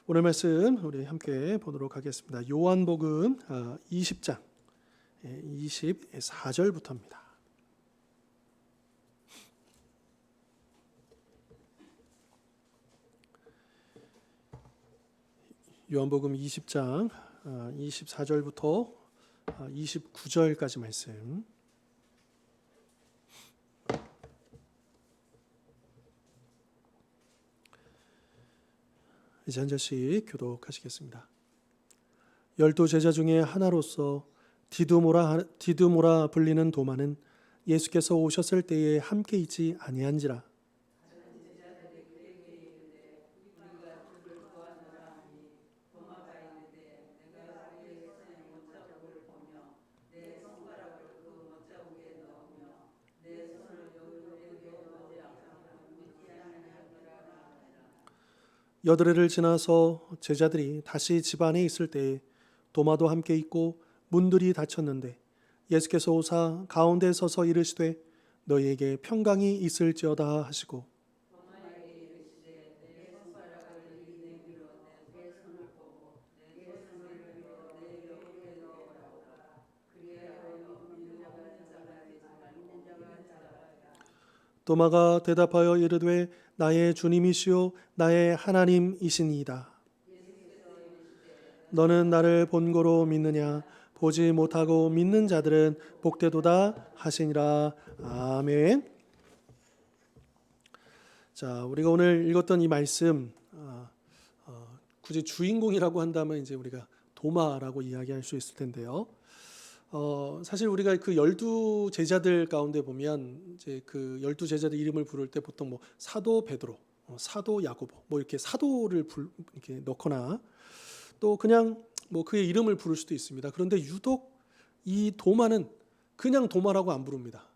오늘 말씀 우리 함께 보도록 하겠습니다. 요한복음 20장 24절부터입니다. 요한복음 20장 24절부터 29절까지 말씀. 이제 한 절씩 교독하시겠습니다. 12 제자 중에 하나로서 디두모라 불리는 도마는 예수께서 오셨을 때에 함께 있지 아니한지라. 여드레를 지나서 제자들이 다시 집 안에 있을 때에 도마도 함께 있고 문들이 닫혔는데 예수께서 오사 가운데 서서 이르시되 너희에게 평강이 있을지어다 하시고 도마가 대답하여 이르되 나의 주님이시요 나의 하나님이시니이다. 너는 나를 본고로 믿느냐? 보지 못하고 믿는 자들은 복되도다 하시니라. 아멘. 자, 우리가 오늘 읽었던 이 말씀 굳이 주인공이라고 한다면 이제 우리가 도마라고 이야기할 수 있을 텐데요. 사실 우리가 그 12 제자들 가운데 보면 이제 그 12 제자들 이름을 부를 때 보통 뭐 사도 베드로, 사도 야고보 뭐 이렇게 사도를 이렇게 넣거나 또 그냥 뭐 그의 이름을 부를 수도 있습니다. 그런데 유독 이 도마는 그냥 도마라고 안 부릅니다.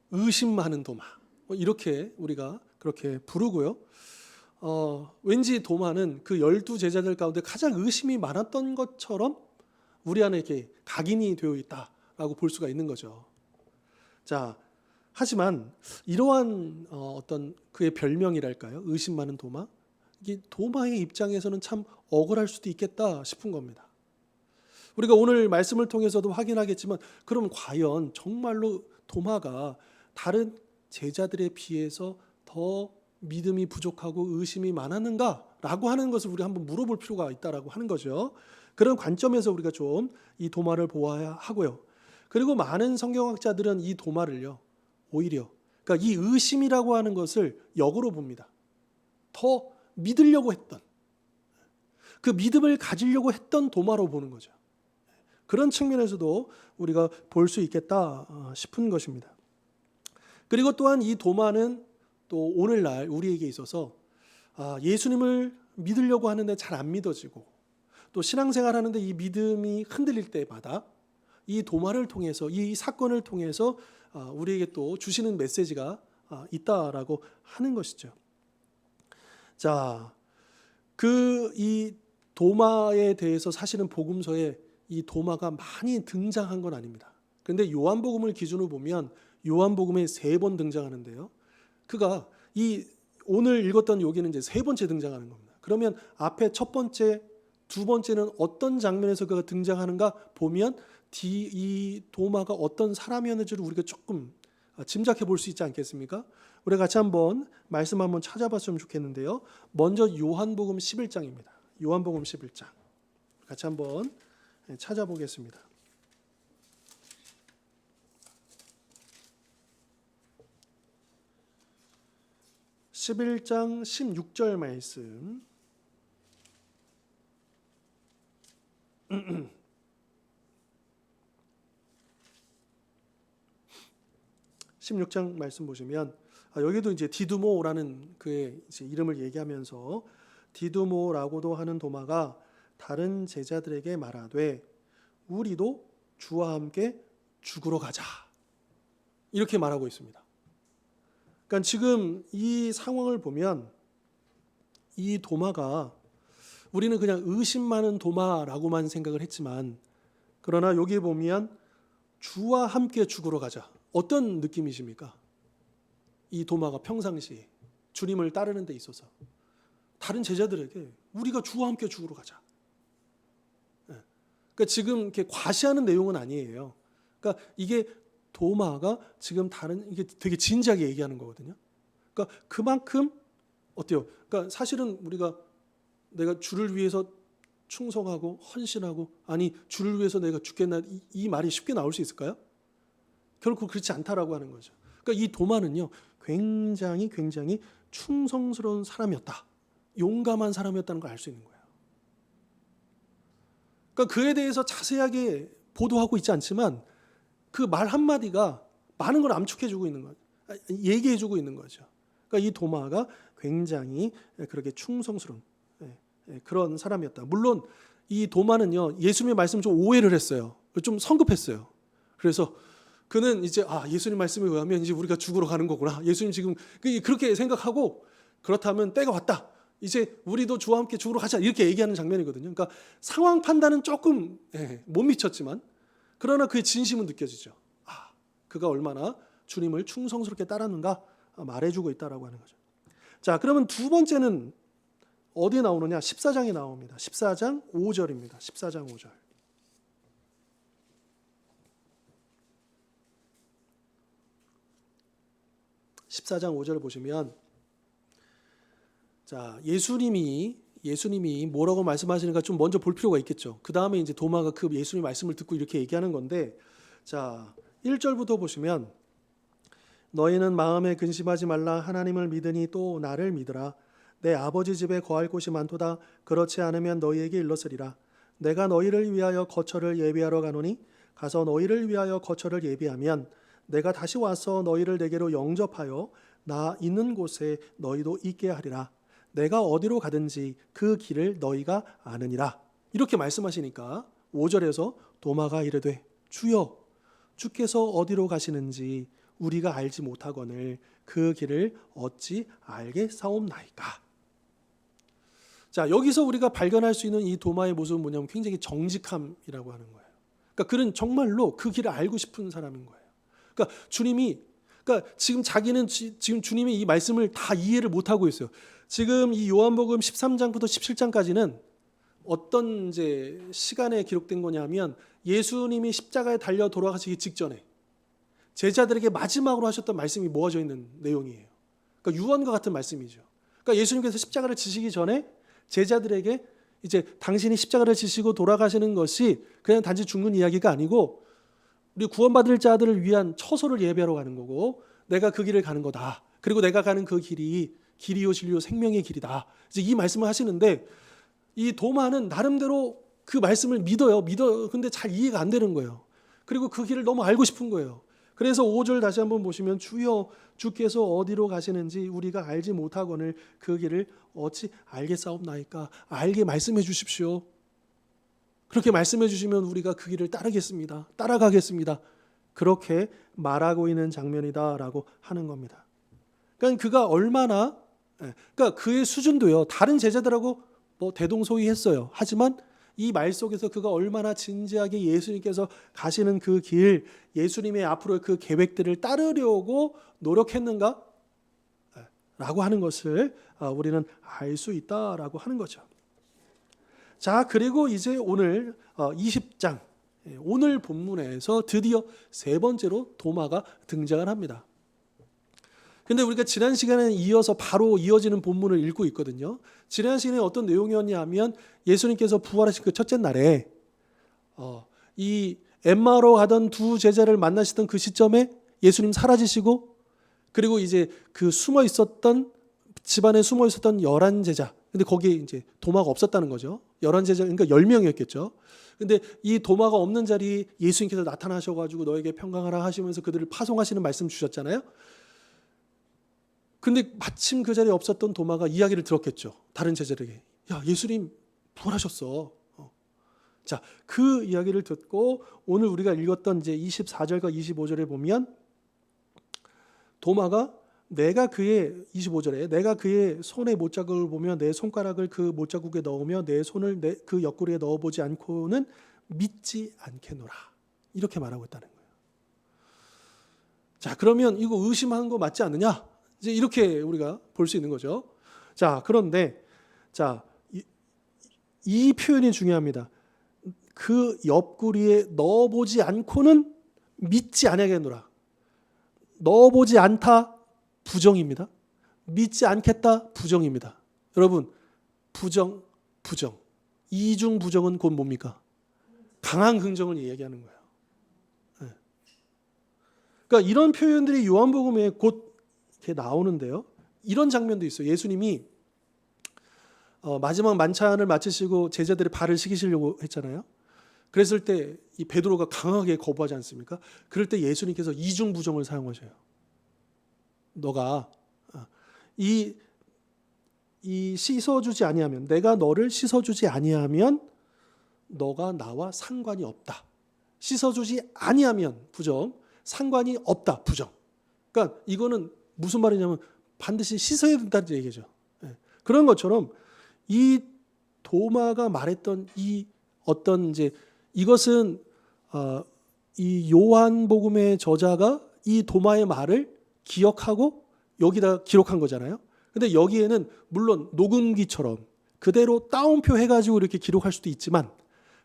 의심 많은 도마. 이렇게 우리가 그렇게 부르고요. 왠지 도마는 그 12 제자들 가운데 가장 의심이 많았던 것처럼 우리 안에 이렇게 각인이 되어 있다라고 볼 수가 있는 거죠. 자, 하지만 이러한 어떤 그의 별명이랄까요? 의심 많은 도마. 이게 도마의 입장에서는 참 억울할 수도 있겠다 싶은 겁니다. 우리가 오늘 말씀을 통해서도 확인하겠지만 그럼 과연 정말로 도마가 다른 제자들에 비해서 더 믿음이 부족하고 의심이 많았는가라고 하는 것을 우리 한번 물어볼 필요가 있다라고 하는 거죠. 그런 관점에서 우리가 좀 이 도마를 보아야 하고요. 그리고 많은 성경학자들은 이 도마를요, 오히려 그러니까 이 의심이라고 하는 것을 역으로 봅니다. 더 믿으려고 했던, 그 믿음을 가지려고 했던 도마로 보는 거죠. 그런 측면에서도 우리가 볼 수 있겠다 싶은 것입니다. 그리고 또한 이 도마는 또 오늘날 우리에게 있어서 예수님을 믿으려고 하는데 잘 안 믿어지고 또 신앙생활 하는데 이 믿음이 흔들릴 때마다 이 도마를 통해서 이 사건을 통해서 우리에게 또 주시는 메시지가 있다라고 하는 것이죠. 자, 이 도마에 대해서 사실은 복음서에 이 도마가 많이 등장한 건 아닙니다. 그런데 요한복음을 기준으로 보면 요한복음에 3번 등장하는데요. 그가 이 오늘 읽었던 여기는 이제 3번째 등장하는 겁니다. 그러면 앞에 첫 번째, 두 번째는 어떤 장면에서 그가 등장하는가 보면 이 도마가 어떤 사람이었는지를 우리가 조금 짐작해 볼 수 있지 않겠습니까? 우리가 같이 한번 말씀 한번 찾아봤으면 좋겠는데요. 먼저 요한복음 11장입니다. 요한복음 11장 같이 한번 찾아보겠습니다. 11장 16절 말씀. 16장 말씀 보시면 여기도 이제 디두모라는 그의 이제 이름을 얘기하면서 디두모라고도 하는 도마가 다른 제자들에게 말하되 우리도 주와 함께 죽으러 가자 이렇게 말하고 있습니다. 그러니까 지금 이 상황을 보면 이 도마가 우리는 그냥 의심 많은 도마라고만 생각을 했지만 그러나 여기에 보면 주와 함께 죽으러 가자. 어떤 느낌이십니까? 이 도마가 평상시에 주님을 따르는 데 있어서 다른 제자들에게 우리가 주와 함께 죽으러 가자. 그러니까 지금 이렇게 과시하는 내용은 아니에요. 그러니까 이게 도마가 지금 이게 되게 진지하게 얘기하는 거거든요. 그러니까 그만큼 어때요? 그러니까 사실은 우리가 내가 주를 위해서 충성하고 헌신하고 아니 주를 위해서 내가 죽겠나 이 말이 쉽게 나올 수 있을까요? 결코 그렇지 않다라고 하는 거죠. 그러니까 이 도마는요 굉장히 충성스러운 사람이었다. 용감한 사람이었다는 걸 알 수 있는 거예요. 그러니까 그에 대해서 자세하게 보도하고 있지 않지만 그 말 한마디가 많은 걸 암축해주고 있는 거죠. 얘기해주고 있는 거죠. 그러니까 이 도마가 굉장히 그렇게 충성스러운 그런 사람이었다. 물론 이 도마는요 예수님의 말씀 좀 오해를 했어요. 좀 성급했어요. 그래서 그는 이제 예수님 말씀에 의하면 이제 우리가 죽으러 가는 거구나. 예수님 지금 그렇게 생각하고 그렇다면 때가 왔다. 이제 우리도 주와 함께 죽으러 가자. 이렇게 얘기하는 장면이거든요. 그러니까 상황 판단은 조금 못 미쳤지만 그러나 그의 진심은 느껴지죠. 그가 얼마나 주님을 충성스럽게 따랐는가 말해주고 있다라고 하는 거죠. 자, 그러면 두 번째는 어디에 나오느냐? 14장에 나옵니다. 14장 5절입니다. 14장 5절. 14장 5절 보시면 자, 예수님이 뭐라고 말씀하시는가 좀 먼저 볼 필요가 있겠죠. 그 다음에 이제 도마가 그 예수님 말씀을 듣고 이렇게 얘기하는 건데, 자, 1절부터 보시면 너희는 마음에 근심하지 말라. 하나님을 믿으니 또 나를 믿으라. 내 아버지 집에 거할 곳이 많도다. 그렇지 않으면 너희에게 일렀으리라. 내가 너희를 위하여 거처를 예비하러 가노니 가서 너희를 위하여 거처를 예비하면 내가 다시 와서 너희를 내게로 영접하여 나 있는 곳에 너희도 있게 하리라. 내가 어디로 가든지 그 길을 너희가 아느니라. 이렇게 말씀하시니까 5절에서 도마가 이르되 주여 주께서 어디로 가시는지 우리가 알지 못하거늘 그 길을 어찌 알겠사옵나이까. 자, 여기서 우리가 발견할 수 있는 이 도마의 모습은 뭐냐면 굉장히 정직함이라고 하는 거예요. 그러니까 그는 정말로 그 길을 알고 싶은 사람인 거예요. 그러니까 지금 자기는 지금 주님이 이 말씀을 다 이해를 못 하고 있어요. 지금 이 요한복음 13장부터 17장까지는 어떤 이제 시간에 기록된 거냐면 예수님이 십자가에 달려 돌아가시기 직전에 제자들에게 마지막으로 하셨던 말씀이 모아져 있는 내용이에요. 그러니까 유언과 같은 말씀이죠. 그러니까 예수님께서 십자가를 지시기 전에 제자들에게 이제 당신이 십자가를 지시고 돌아가시는 것이 그냥 단지 죽는 이야기가 아니고 우리 구원받을 자들을 위한 처소를 예배하러 가는 거고 내가 그 길을 가는 거다. 그리고 내가 가는 그 길이 길이요 진리요 생명의 길이다. 이제 이 말씀을 하시는데 이 도마는 나름대로 그 말씀을 믿어요. 근데 잘 이해가 안 되는 거예요. 그리고 그 길을 너무 알고 싶은 거예요. 그래서 5절 다시 한번 보시면 주여 주께서 어디로 가시는지 우리가 알지 못하거늘 그 길을 어찌 알겠사옵나이까. 알게 말씀해 주십시오. 그렇게 말씀해 주시면 우리가 그 길을 따르겠습니다. 따라가겠습니다. 그렇게 말하고 있는 장면이다라고 하는 겁니다. 그러니까 그가 얼마나 그러니까 그의 수준도요. 다른 제자들하고 대동소이했어요. 하지만 이 말 속에서 그가 얼마나 진지하게 예수님께서 가시는 그 길, 예수님의 앞으로의 그 계획들을 따르려고 노력했는가? 라고 하는 것을 우리는 알 수 있다라고 하는 거죠. 자, 그리고 이제 오늘 20장, 오늘 본문에서 드디어 세 번째로 도마가 등장을 합니다. 근데 우리가 지난 시간에 이어서 바로 이어지는 본문을 읽고 있거든요. 지난 시간에 어떤 내용이었냐면 예수님께서 부활하신 그 첫째 날에 이 엠마오로 가던 두 제자를 만나시던 그 시점에 예수님 사라지시고 그리고 이제 그 숨어 있었던 집안에 숨어 있었던 11제자. 근데 거기에 이제 도마가 없었다는 거죠. 11제자 그러니까 10명이었겠죠. 근데 이 도마가 없는 자리에 예수님께서 나타나셔 가지고 너에게 평강하라 하시면서 그들을 파송하시는 말씀 주셨잖아요. 근데 마침 그 자리에 없었던 도마가 이야기를 들었겠죠. 다른 제자들에게. 야, 예수님 부활하셨어. 자, 그 이야기를 듣고 오늘 우리가 읽었던 이제 24절과 25절에 보면 도마가 25절에 내가 그의 손의 못자국을 보며 내 손가락을 그 못자국에 넣으며 내 손을 그 옆구리에 넣어보지 않고는 믿지 않겠노라. 이렇게 말하고 있다는 거예요. 자, 그러면 이거 의심하는 거 맞지 않느냐? 이제 이렇게 우리가 볼 수 있는 거죠. 자, 그런데 자, 이 표현이 중요합니다. 그 옆구리에 넣어보지 않고는 믿지 아니하겠노라. 넣어보지 않다 부정입니다. 믿지 않겠다 부정입니다. 여러분, 부정. 이중 부정은 곧 뭡니까? 강한 긍정을 이야기하는 거예요. 네. 그러니까 이런 표현들이 요한복음에 곧 이렇게 나오는데요. 이런 장면도 있어요. 예수님이 마지막 만찬을 마치시고 제자들의 발을 씻기시려고 했잖아요. 그랬을 때 이 베드로가 강하게 거부하지 않습니까? 그럴 때 예수님께서 이중 부정을 사용하셔요. 너가 이 씻어주지 아니하면, 내가 너를 씻어주지 아니하면 너가 나와 상관이 없다. 씻어주지 아니하면 부정, 상관이 없다 부정. 그러니까 이거는 무슨 말이냐면 반드시 씻어야 된다는 얘기죠. 그런 것처럼 이 도마가 말했던 이 어떤 이제 이것은 이 요한복음의 저자가 이 도마의 말을 기억하고 여기다 기록한 거잖아요. 근데 여기에는 물론 녹음기처럼 그대로 따옴표 해가지고 이렇게 기록할 수도 있지만,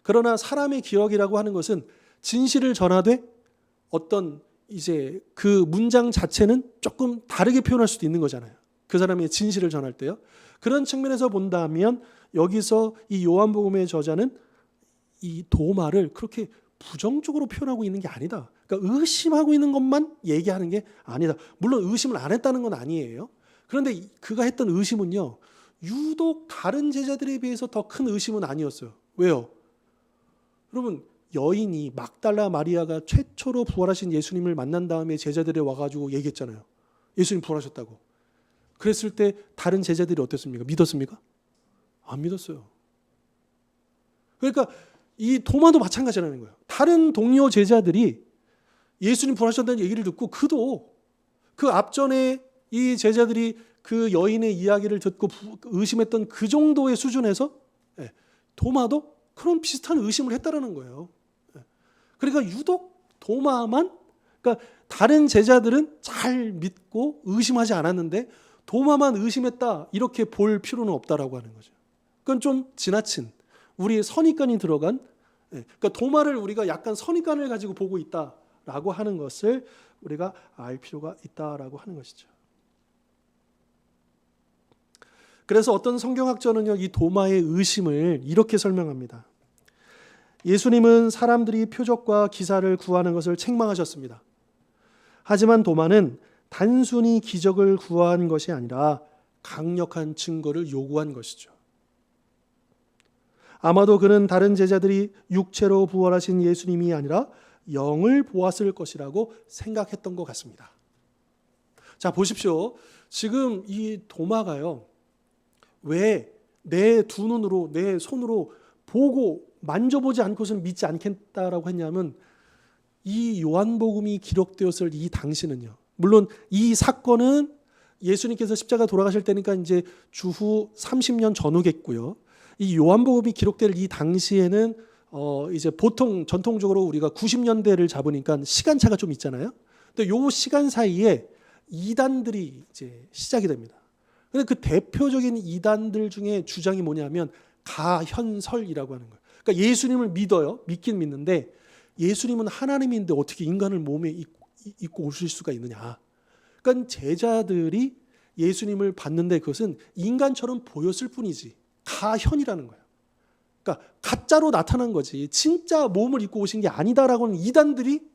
그러나 사람의 기억이라고 하는 것은 진실을 전하되 어떤 이제 그 문장 자체는 조금 다르게 표현할 수도 있는 거잖아요. 그 사람의 진실을 전할 때요. 그런 측면에서 본다면 여기서 이 요한복음의 저자는 이 도마를 그렇게 부정적으로 표현하고 있는 게 아니다. 그러니까 의심하고 있는 것만 얘기하는 게 아니다. 물론 의심을 안 했다는 건 아니에요. 그런데 그가 했던 의심은요, 유독 다른 제자들에 비해서 더 큰 의심은 아니었어요. 왜요? 여러분, 여인이 막달라 마리아가 최초로 부활하신 예수님을 만난 다음에 제자들이 와가지고 얘기했잖아요. 예수님 부활하셨다고. 그랬을 때 다른 제자들이 어땠습니까? 믿었습니까? 안 믿었어요. 그러니까 이 도마도 마찬가지라는 거예요. 다른 동료 제자들이 예수님 부활하셨다는 얘기를 듣고 그도 그 앞전에 이 제자들이 그 여인의 이야기를 듣고 의심했던 그 정도의 수준에서 도마도 그런 비슷한 의심을 했다라는 거예요. 그러니까 유독 도마만, 그러니까 다른 제자들은 잘 믿고 의심하지 않았는데 도마만 의심했다, 이렇게 볼 필요는 없다라고 하는 거죠. 그건 좀 지나친 우리의 선입관이 들어간, 그러니까 도마를 우리가 약간 선입관을 가지고 보고 있다라고 하는 것을 우리가 알 필요가 있다라고 하는 것이죠. 그래서 어떤 성경학자는요, 이 도마의 의심을 이렇게 설명합니다. 예수님은 사람들이 표적과 기사를 구하는 것을 책망하셨습니다. 하지만 도마는 단순히 기적을 구한 것이 아니라 강력한 증거를 요구한 것이죠. 아마도 그는 다른 제자들이 육체로 부활하신 예수님이 아니라 영을 보았을 것이라고 생각했던 것 같습니다. 자, 보십시오. 지금 이 도마가요, 왜 내 두 눈으로, 내 손으로 보고 만져보지 않고서는 믿지 않겠다라고 했냐면, 이 요한복음이 기록되었을 이 당시는요, 물론 이 사건은 예수님께서 십자가 돌아가실 때니까 이제 주후 30년 전후겠고요. 이 요한복음이 기록될 이 당시에는 이제 보통 전통적으로 우리가 90년대를 잡으니까 시간차가 좀 있잖아요. 근데 요 시간 사이에 이단들이 이제 시작이 됩니다. 근데 그 대표적인 이단들 중에 주장이 뭐냐면 가현설이라고 하는 거예요. 그러니까 예수님을 믿어요. 믿긴 믿는데 예수님은 하나님인데 어떻게 인간을 몸에 입고 오실 수가 있느냐. 그러니까 제자들이 예수님을 봤는데 그것은 인간처럼 보였을 뿐이지 가현이라는 거예요. 그러니까 가짜로 나타난 거지 진짜 몸을 입고 오신 게 아니다라고 하는 이단들이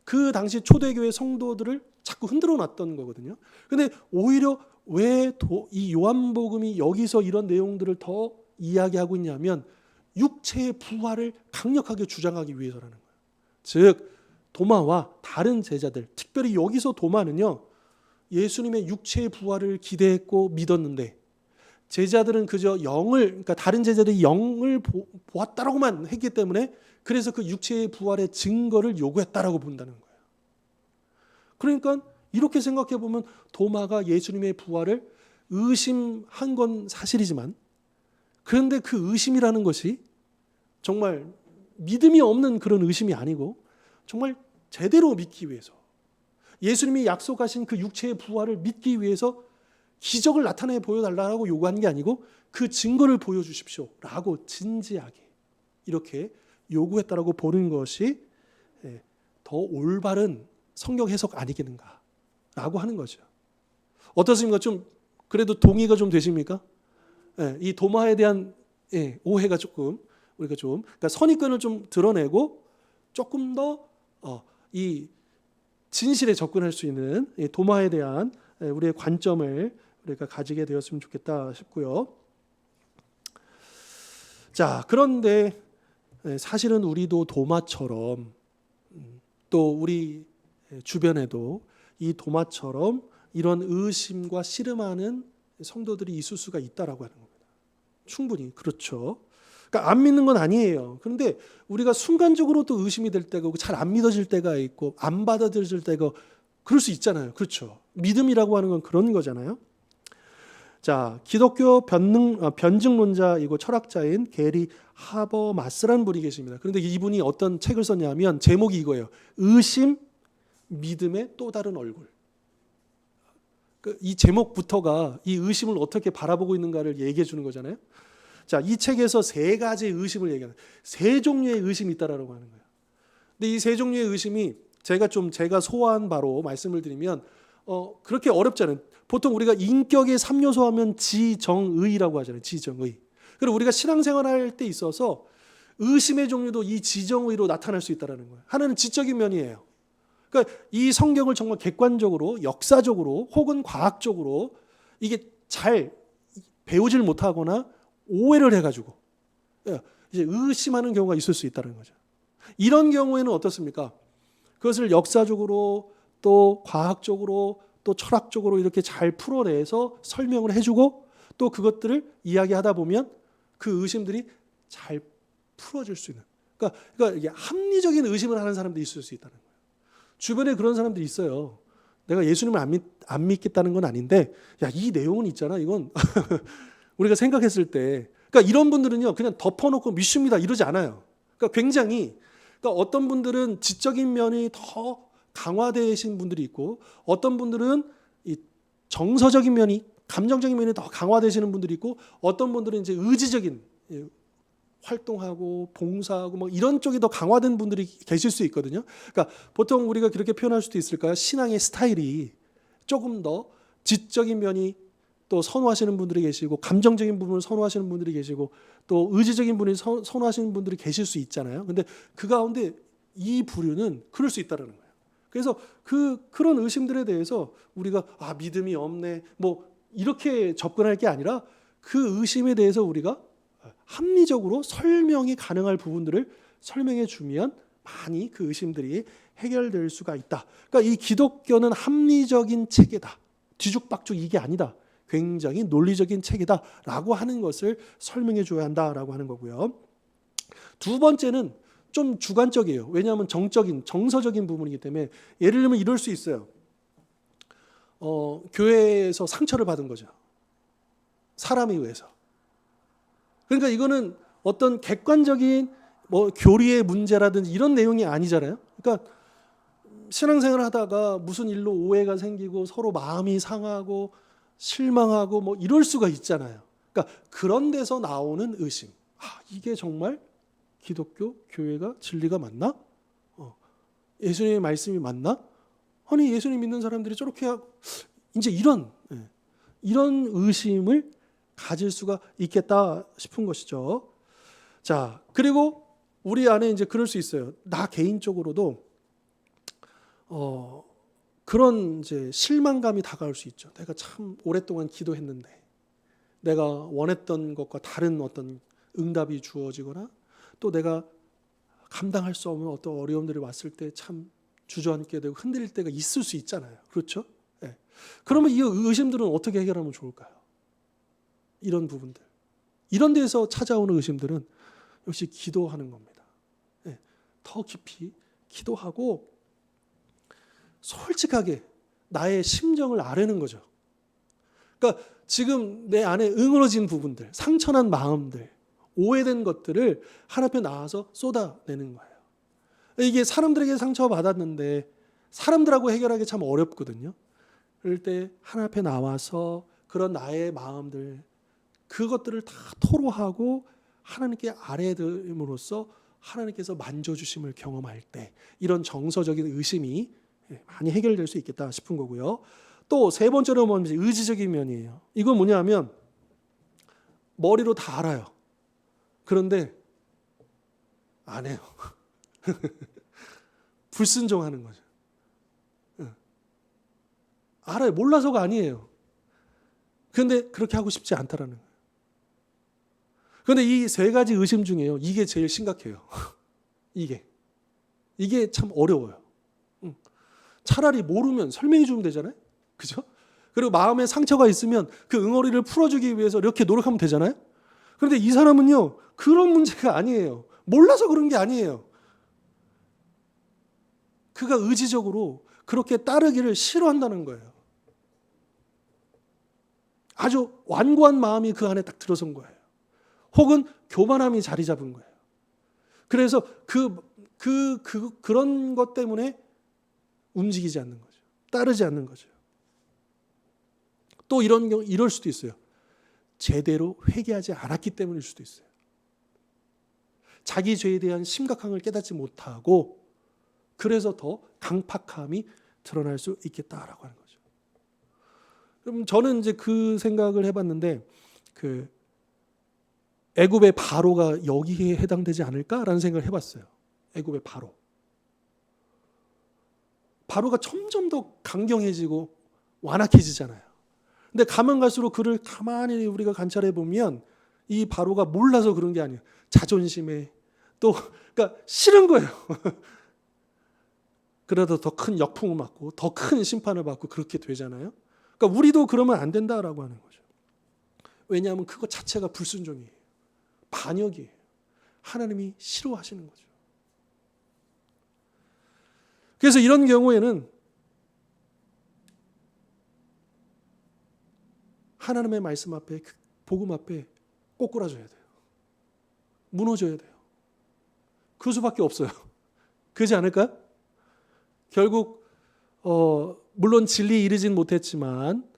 그 당시 초대교회 성도들을 자꾸 흔들어 놨던 거거든요. 그런데 오히려 왜 이 요한복음이 여기서 이런 내용들을 더 이야기하고 있냐면 육체의 부활을 강력하게 주장하기 위해서라는 거예요. 즉 도마와 다른 제자들, 특별히 여기서 도마는요, 예수님의 육체의 부활을 기대했고 믿었는데 제자들은 그저 영을, 그러니까 다른 제자들이 영을 보았다라고만 했기 때문에 그래서 그 육체의 부활의 증거를 요구했다라고 본다는 거예요. 그러니까 이렇게 생각해 보면 도마가 예수님의 부활을 의심한 건 사실이지만, 그런데 그 의심이라는 것이 정말 믿음이 없는 그런 의심이 아니고 정말 제대로 믿기 위해서, 예수님이 약속하신 그 육체의 부활을 믿기 위해서 기적을 나타내 보여달라고 요구한 게 아니고 그 증거를 보여주십시오라고 진지하게 이렇게 요구했다라고 보는 것이 더 올바른 성경 해석 아니겠는가라고 하는 거죠. 어떻습니까? 좀 그래도 동의가 좀 되십니까? 이 도마에 대한 오해가 조금 우리가 좀 그러니까 선입견을 좀 드러내고 조금 더 이 진실에 접근할 수 있는 도마에 대한 우리의 관점을 우리가 가지게 되었으면 좋겠다 싶고요. 자, 그런데 사실은 우리도 도마처럼 또 우리 주변에도 이 도마처럼 이런 의심과 씨름하는 성도들이 있을 수가 있다라고 하는 겁니다. 충분히 그렇죠. 그러니까 안 믿는 건 아니에요. 그런데 우리가 순간적으로 또 의심이 될 때가 있고 잘 안 믿어질 때가 있고 안 받아들여질 때가 그럴 수 있잖아요. 그렇죠. 믿음이라고 하는 건 그런 거잖아요. 자, 기독교 변증론자이고 철학자인 게리 하버마스라는 분이 계십니다. 그런데 이분이 어떤 책을 썼냐면 제목이 이거예요. 의심, 믿음의 또 다른 얼굴. 이 제목부터가 이 의심을 어떻게 바라보고 있는가를 얘기해 주는 거잖아요. 자, 이 책에서 세 가지의 의심을 얘기하는 세 종류의 의심이 있다라고 하는 거예요. 근데 이 세 종류의 의심이 제가 소화한 바로 말씀을 드리면 그렇게 어렵지 않은 보통 우리가 인격의 3요소 하면 지정의라고 하잖아요. 지정의. 그리고 우리가 신앙생활할 때 있어서 의심의 종류도 이 지정의로 나타날 수 있다라는 거예요. 하나는 지적인 면이에요. 그러니까 이 성경을 정말 객관적으로 역사적으로 혹은 과학적으로 이게 잘 배우질 못하거나 오해를 해가지고 이제 의심하는 경우가 있을 수 있다는 거죠. 이런 경우에는 어떻습니까? 그것을 역사적으로 또 과학적으로 또 철학적으로 이렇게 잘 풀어내서 설명을 해주고 또 그것들을 이야기하다 보면 그 의심들이 잘 풀어질 수 있는. 그러니까 이게 합리적인 의심을 하는 사람들이 있을 수 있다는 거예요. 주변에 그런 사람들이 있어요. 내가 예수님을 안 믿겠다는 건 아닌데, 야, 이 내용은 있잖아. 이건 우리가 생각했을 때, 그러니까 이런 분들은요, 그냥 덮어놓고 믿습니다 이러지 않아요. 그러니까 굉장히, 그러니까 어떤 분들은 지적인 면이 더 강화되신 분들이 있고, 어떤 분들은 이 정서적인 면이, 감정적인 면이 더 강화되시는 분들이 있고, 어떤 분들은 이제 의지적인 활동하고 봉사하고 뭐 이런 쪽이 더 강화된 분들이 계실 수 있거든요. 그러니까 보통 우리가 그렇게 표현할 수도 있을까요? 신앙의 스타일이 조금 더 지적인 면이 또 선호하시는 분들이 계시고 감정적인 부분을 선호하시는 분들이 계시고 또 의지적인 분이 선호하시는 분들이 계실 수 있잖아요. 근데 그 가운데 이 부류는 그럴 수 있다는 거예요. 그래서 그런 의심들에 대해서 우리가 믿음이 없네 뭐 이렇게 접근할 게 아니라 그 의심에 대해서 우리가 합리적으로 설명이 가능할 부분들을 설명해 주면 많이 그 의심들이 해결될 수가 있다. 그러니까 이 기독교는 합리적인 체계다. 뒤죽박죽 이게 아니다. 굉장히 논리적인 체계다라고 하는 것을 설명해 줘야 한다라고 하는 거고요. 두 번째는 좀 주관적이에요. 왜냐하면 정서적인 부분이기 때문에 예를 들면 이럴 수 있어요. 교회에서 상처를 받은 거죠. 사람에 의해서. 그러니까 이거는 어떤 객관적인 뭐 교리의 문제라든지 이런 내용이 아니잖아요. 그러니까 신앙생활을 하다가 무슨 일로 오해가 생기고 서로 마음이 상하고 실망하고 뭐 이럴 수가 있잖아요. 그러니까 그런 데서 나오는 의심. 이게 정말 기독교 교회가 진리가 맞나? 예수님의 말씀이 맞나? 아니 예수님 믿는 사람들이 저렇게 이제 이런 의심을 가질 수가 있겠다 싶은 것이죠. 자, 그리고 우리 안에 이제 그럴 수 있어요. 나 개인적으로도 그런 이제 실망감이 다가올 수 있죠. 내가 참 오랫동안 기도했는데 내가 원했던 것과 다른 어떤 응답이 주어지거나 또 내가 감당할 수 없는 어떤 어려움들이 왔을 때 참 주저앉게 되고 흔들릴 때가 있을 수 있잖아요. 그렇죠? 네. 그러면 이 의심들은 어떻게 해결하면 좋을까요? 이런 부분들. 이런 데서 찾아오는 의심들은 역시 기도하는 겁니다. 네. 더 깊이 기도하고 솔직하게 나의 심정을 아뢰는 거죠. 그러니까 지금 내 안에 응어러진 부분들, 상처난 마음들, 오해된 것들을 하나님 앞에 나와서 쏟아내는 거예요. 이게 사람들에게 상처받았는데 사람들하고 해결하기 참 어렵거든요. 그럴 때 하나님 앞에 나와서 그런 나의 마음들, 그것들을 다 토로하고 하나님께 아뢰됨으로써 하나님께서 만져주심을 경험할 때 이런 정서적인 의심이 많이 해결될 수 있겠다 싶은 거고요. 또 세 번째로 뭐냐면 의지적인 면이에요. 이건 뭐냐면 머리로 다 알아요. 그런데 안 해요. 불순종하는 거죠. 알아요. 몰라서가 아니에요. 그런데 그렇게 하고 싶지 않다라는 거예요. 그런데 이 세 가지 의심 중에요. 이게 제일 심각해요. 이게 참 어려워요. 차라리 모르면 설명해 주면 되잖아요. 그죠? 그리고 마음에 상처가 있으면 그 응어리를 풀어주기 위해서 이렇게 노력하면 되잖아요. 그런데 이 사람은요, 그런 문제가 아니에요. 몰라서 그런 게 아니에요. 그가 의지적으로 그렇게 따르기를 싫어한다는 거예요. 아주 완고한 마음이 그 안에 딱 들어선 거예요. 혹은 교만함이 자리 잡은 거예요. 그래서 그런 것 때문에 움직이지 않는 거죠. 따르지 않는 거죠. 또 이런 경우 이럴 수도 있어요. 제대로 회개하지 않았기 때문일 수도 있어요. 자기 죄에 대한 심각함을 깨닫지 못하고 그래서 더 강팍함이 드러날 수 있겠다라고 하는 거죠. 그럼 저는 이제 그 생각을 해봤는데 그 애굽의 바로가 여기에 해당되지 않을까라는 생각을 해봤어요. 애굽의 바로. 바로가 점점 더 강경해지고 완악해지잖아요. 근데 가면 갈수록 그를 가만히 우리가 관찰해 보면 이 바로가 몰라서 그런 게 아니에요. 자존심에 또 그러니까 싫은 거예요. 그러다 더 큰 역풍을 맞고 더 큰 심판을 받고 그렇게 되잖아요. 그러니까 우리도 그러면 안 된다라고 하는 거죠. 왜냐하면 그것 자체가 불순종이에요. 반역이에요. 하나님이 싫어하시는 거죠. 그래서 이런 경우에는 하나님의 말씀 앞에, 복음 앞에 꼬꾸라져야 돼요. 무너져야 돼요. 그 수밖에 없어요. 그렇지 않을까요? 결국 물론 진리에 이르진 못했지만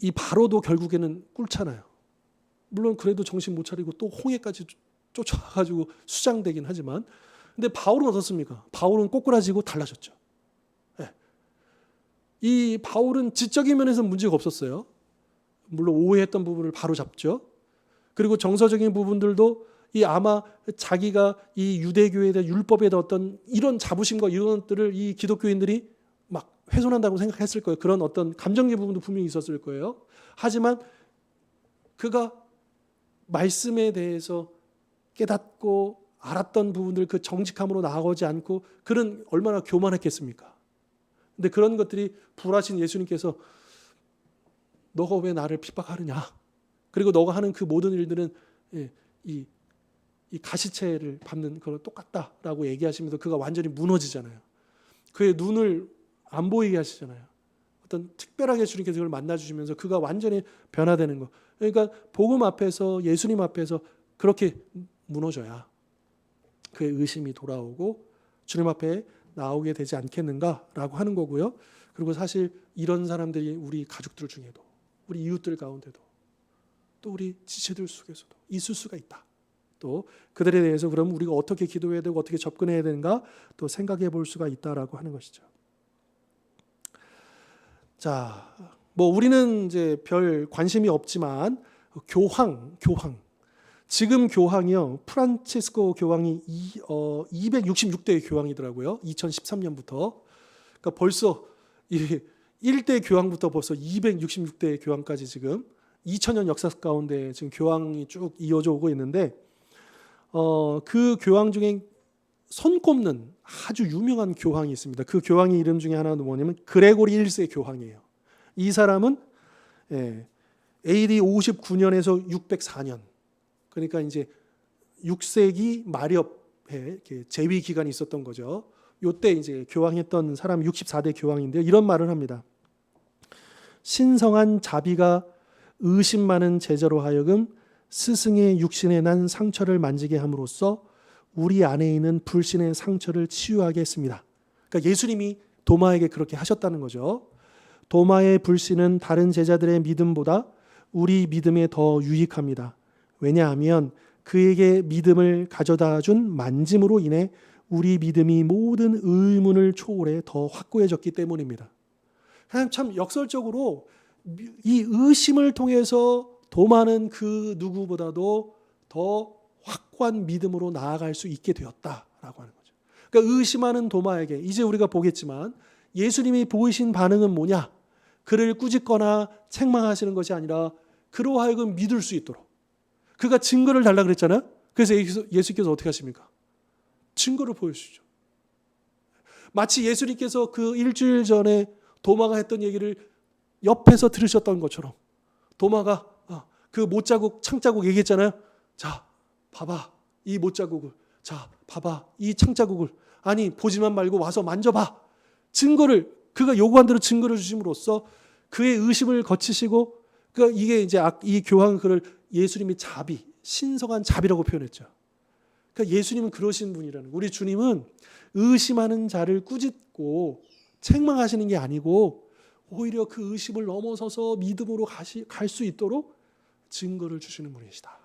이 바로도 결국에는 꿇잖아요. 물론 그래도 정신 못 차리고 또 홍해까지 쫓아가지고 수장되긴 하지만 근데 바울은 어떻습니까? 바울은 꼬꾸라지고 달라졌죠. 네. 이 바울은 지적인 면에서 문제가 없었어요. 물론 오해했던 부분을 바로 잡죠. 그리고 정서적인 부분들도 이 아마 자기가 이 유대교에 대한 율법에 대한 어떤 이런 자부심과 이런 것들을 이 기독교인들이 막 훼손한다고 생각했을 거예요. 그런 어떤 감정의 부분도 분명히 있었을 거예요. 하지만 그가 말씀에 대해서 깨닫고 알았던 부분들 그 정직함으로 나아가지 않고 그는 얼마나 교만했겠습니까? 근데 그런 것들이 부활하신 예수님께서 너가 왜 나를 핍박하느냐? 그리고 너가 하는 그 모든 일들은 이 가시체를 밟는 거랑 똑같다라고 얘기하시면서 그가 완전히 무너지잖아요. 그의 눈을 안 보이게 하시잖아요. 어떤 특별하게 주님께서 그걸 만나주시면서 그가 완전히 변화되는 거. 그러니까 복음 앞에서 예수님 앞에서 그렇게 무너져야 그의 의심이 돌아오고 주님 앞에 나오게 되지 않겠는가라고 하는 거고요. 그리고 사실 이런 사람들이 우리 가족들 중에도 우리 이웃들 가운데도 또 우리 지체들 속에서도 있을 수가 있다. 또 그들에 대해서 그럼 우리가 어떻게 기도해야 되고 어떻게 접근해야 되는가 또 생각해 볼 수가 있다라고 하는 것이죠. 자, 뭐 우리는 이제 별 관심이 없지만 교황 지금 교황이요. 프란치스코 교황이 266대의 교황이더라고요. 2013년부터. 그러니까 벌써 1대 교황부터 벌써 266대의 교황까지 지금 2000년 역사 가운데 지금 교황이 쭉 이어져 오고 있는데 그 교황 중에 손꼽는 아주 유명한 교황이 있습니다. 그 교황의 이름 중에 하나는 뭐냐면 그레고리 1세 교황이에요. 이 사람은 AD 59년에서 604년 그러니까 이제 6세기 말엽에 재위 기간이 있었던 거죠. 요때 이제 교황했던 사람 64대 교황인데요. 이런 말을 합니다. 신성한 자비가 의심 많은 제자로 하여금 스승의 육신에 난 상처를 만지게 함으로써 우리 안에 있는 불신의 상처를 치유하게 했습니다. 그러니까 예수님이 도마에게 그렇게 하셨다는 거죠. 도마의 불신은 다른 제자들의 믿음보다 우리 믿음에 더 유익합니다. 왜냐하면 그에게 믿음을 가져다 준 만짐으로 인해 우리 믿음이 모든 의문을 초월해 더 확고해졌기 때문입니다. 참 역설적으로 이 의심을 통해서 도마는 그 누구보다도 더 확고한 믿음으로 나아갈 수 있게 되었다라고 하는 거죠. 그러니까 의심하는 도마에게 이제 우리가 보겠지만 예수님이 보이신 반응은 뭐냐? 그를 꾸짖거나 책망하시는 것이 아니라 그로 하여금 믿을 수 있도록. 그가 증거를 달라 그랬잖아요. 그래서 예수께서 어떻게 하십니까? 증거를 보여주시죠. 마치 예수님께서 그 일주일 전에 도마가 했던 얘기를 옆에서 들으셨던 것처럼 도마가 그 못자국, 창자국 얘기했잖아요. 자, 봐봐. 이 못자국을. 자, 봐봐. 이 창자국을. 아니, 보지만 말고 와서 만져봐. 증거를, 그가 요구한 대로 증거를 주심으로써 그의 의심을 거치시고, 그러니까 이게 이제 이 교황은 그를 예수님이 자비, 신성한 자비라고 표현했죠. 그러니까 예수님은 그러신 분이라는 거예요. 우리 주님은 의심하는 자를 꾸짖고 책망하시는 게 아니고 오히려 그 의심을 넘어서서 믿음으로 갈 수 있도록 증거를 주시는 분이시다.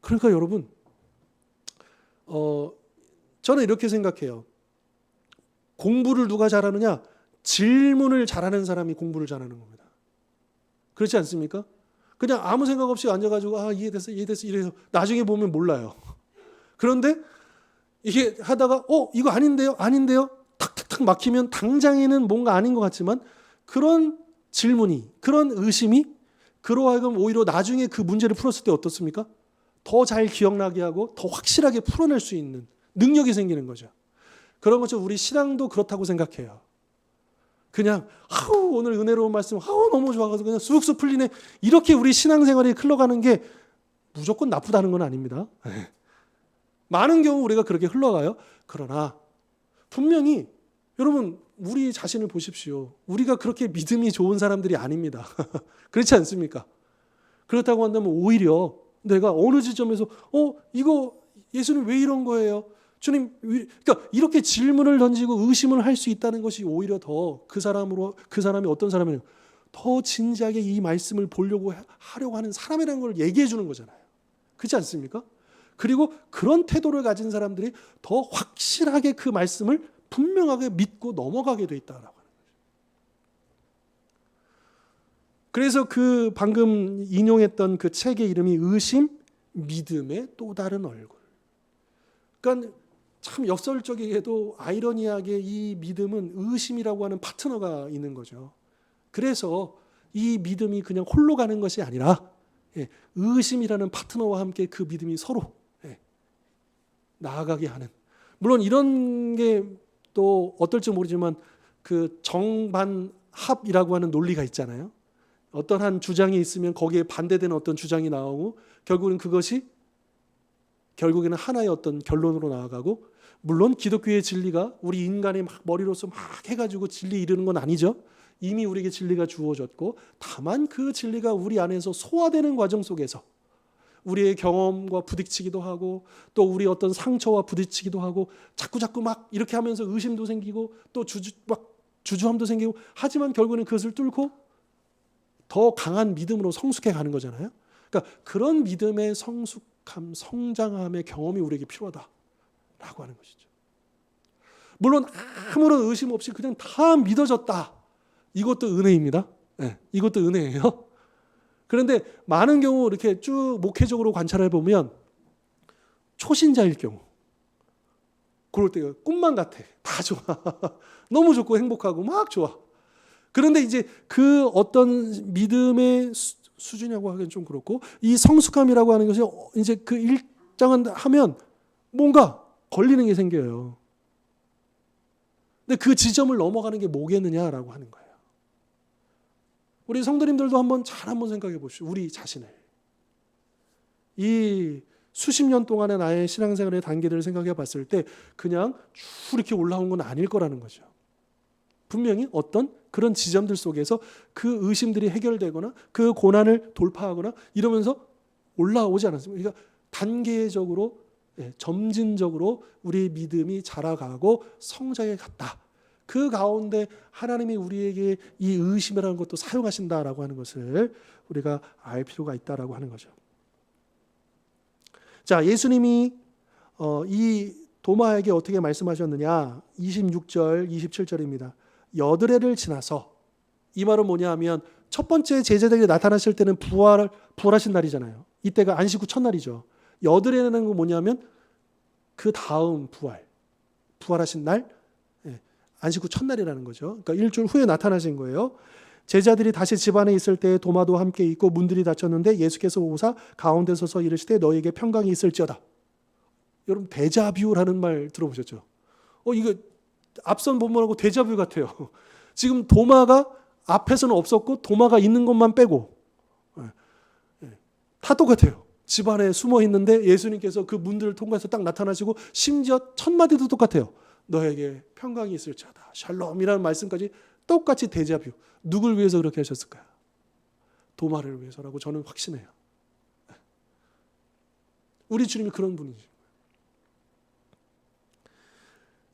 그러니까 여러분, 저는 이렇게 생각해요. 공부를 누가 잘하느냐? 질문을 잘하는 사람이 공부를 잘하는 겁니다. 그렇지 않습니까? 그냥 아무 생각 없이 앉아가지고 이해됐어 이래서 나중에 보면 몰라요. 그런데 이게 하다가 이거 아닌데요 탁탁탁 막히면 당장에는 뭔가 아닌 것 같지만 그런 질문이, 그런 의심이 그로 하여금 오히려 나중에 그 문제를 풀었을 때 어떻습니까? 더 잘 기억나게 하고 더 확실하게 풀어낼 수 있는 능력이 생기는 거죠. 그런 것처럼 우리 신앙도 그렇다고 생각해요. 그냥 오늘 은혜로운 말씀 너무 좋아가지고 그냥 쑥쑥 풀리네. 이렇게 우리 신앙생활이 흘러가는 게 무조건 나쁘다는 건 아닙니다. 많은 경우 우리가 그렇게 흘러가요. 그러나 분명히 여러분 우리 자신을 보십시오. 우리가 그렇게 믿음이 좋은 사람들이 아닙니다. 그렇지 않습니까? 그렇다고 한다면 오히려 내가 어느 지점에서 이거 예수님 왜 이런 거예요? 주님, 그러니까 이렇게 질문을 던지고 의심을 할 수 있다는 것이 오히려 더 그 사람이 어떤 사람이냐, 더 진지하게 이 말씀을 보려고 하려고 하는 사람이라는 걸 얘기해 주는 거잖아요. 그렇지 않습니까? 그리고 그런 태도를 가진 사람들이 더 확실하게 그 말씀을 분명하게 믿고 넘어가게 돼 있다라고 하는 거죠. 그래서 그 방금 인용했던 그 책의 이름이 의심, 믿음의 또 다른 얼굴. 그러니까 참 역설적이게도 아이러니하게 이 믿음은 의심이라고 하는 파트너가 있는 거죠. 그래서 이 믿음이 그냥 홀로 가는 것이 아니라 의심이라는 파트너와 함께 그 믿음이 서로 나아가게 하는. 물론 이런 게 또 어떨지 모르지만 그 정반합이라고 하는 논리가 있잖아요. 어떤 한 주장이 있으면 거기에 반대되는 어떤 주장이 나오고 결국에는 하나의 어떤 결론으로 나아가고, 물론 기독교의 진리가 우리 인간의 막 머리로서 막 해가지고 진리 이르는 건 아니죠. 이미 우리에게 진리가 주어졌고, 다만 그 진리가 우리 안에서 소화되는 과정 속에서 우리의 경험과 부딪히기도 하고 또 우리 어떤 상처와 부딪히기도 하고 자꾸 막 이렇게 하면서 의심도 생기고 또 주저함도 생기고, 하지만 결국에는 그것을 뚫고 더 강한 믿음으로 성숙해 가는 거잖아요. 그러니까 그런 믿음의 성숙함, 성장함의 경험이 우리에게 필요하다라고 하는 것이죠. 물론 아무런 의심 없이 그냥 다 믿어졌다. 이것도 은혜입니다. 이것도 은혜예요. 그런데 많은 경우 이렇게 쭉 목회적으로 관찰해 보면 초신자일 경우, 그럴 때 꿈만 같아. 다 좋아. 너무 좋고 행복하고 막 좋아. 그런데 이제 그 어떤 믿음의 수준이라고 하기는 좀 그렇고, 이 성숙함이라고 하는 것이 이제 그 일정한 하면 뭔가 걸리는 게 생겨요. 근데 그 지점을 넘어가는 게 뭐겠느냐라고 하는 거예요. 우리 성도님들도 한번 생각해 보십시오. 우리 자신을. 이 수십 년 동안의 나의 신앙생활의 단계들을 생각해 봤을 때 그냥 쭉 이렇게 올라온 건 아닐 거라는 거죠. 분명히 어떤 그런 지점들 속에서 그 의심들이 해결되거나 그 고난을 돌파하거나 이러면서 올라오지 않았습니까? 그러니까 단계적으로, 점진적으로 우리 믿음이 자라가고 성장해 갔다. 그 가운데 하나님이 우리에게 이 의심이라는 것도 사용하신다라고 하는 것을 우리가 알 필요가 있다라고 하는 거죠. 자, 예수님이 이 도마에게 어떻게 말씀하셨느냐? 26절, 27절입니다. 여드레를 지나서, 이 말은 뭐냐 하면 첫 번째 제자들이 나타나실 때는 부활하신 날이잖아요. 이때가 안식 후 첫날이죠. 여드레라는 건 뭐냐면 그 다음 부활하신 날, 안식 후 첫날이라는 거죠. 그러니까 일주일 후에 나타나신 거예요. 제자들이 다시 집안에 있을 때 도마도 함께 있고 문들이 닫혔는데 예수께서 오사 가운데 서서 이르시되 너에게 평강이 있을지어다. 여러분 데자뷰라는 말 들어보셨죠? 이거 앞선 본문하고 데자뷰 같아요. 지금 도마가 앞에서는 없었고 도마가 있는 것만 빼고 다 똑같아요. 집안에 숨어 있는데 예수님께서 그 문들을 통과해서 딱 나타나시고 심지어 첫 마디도 똑같아요. 너에게 평강이 있을지어다. 샬롬이라는 말씀까지 똑같이 데자뷰. 누굴 위해서 그렇게 하셨을까요? 도마를 위해서라고 저는 확신해요. 우리 주님이 그런 분이죠.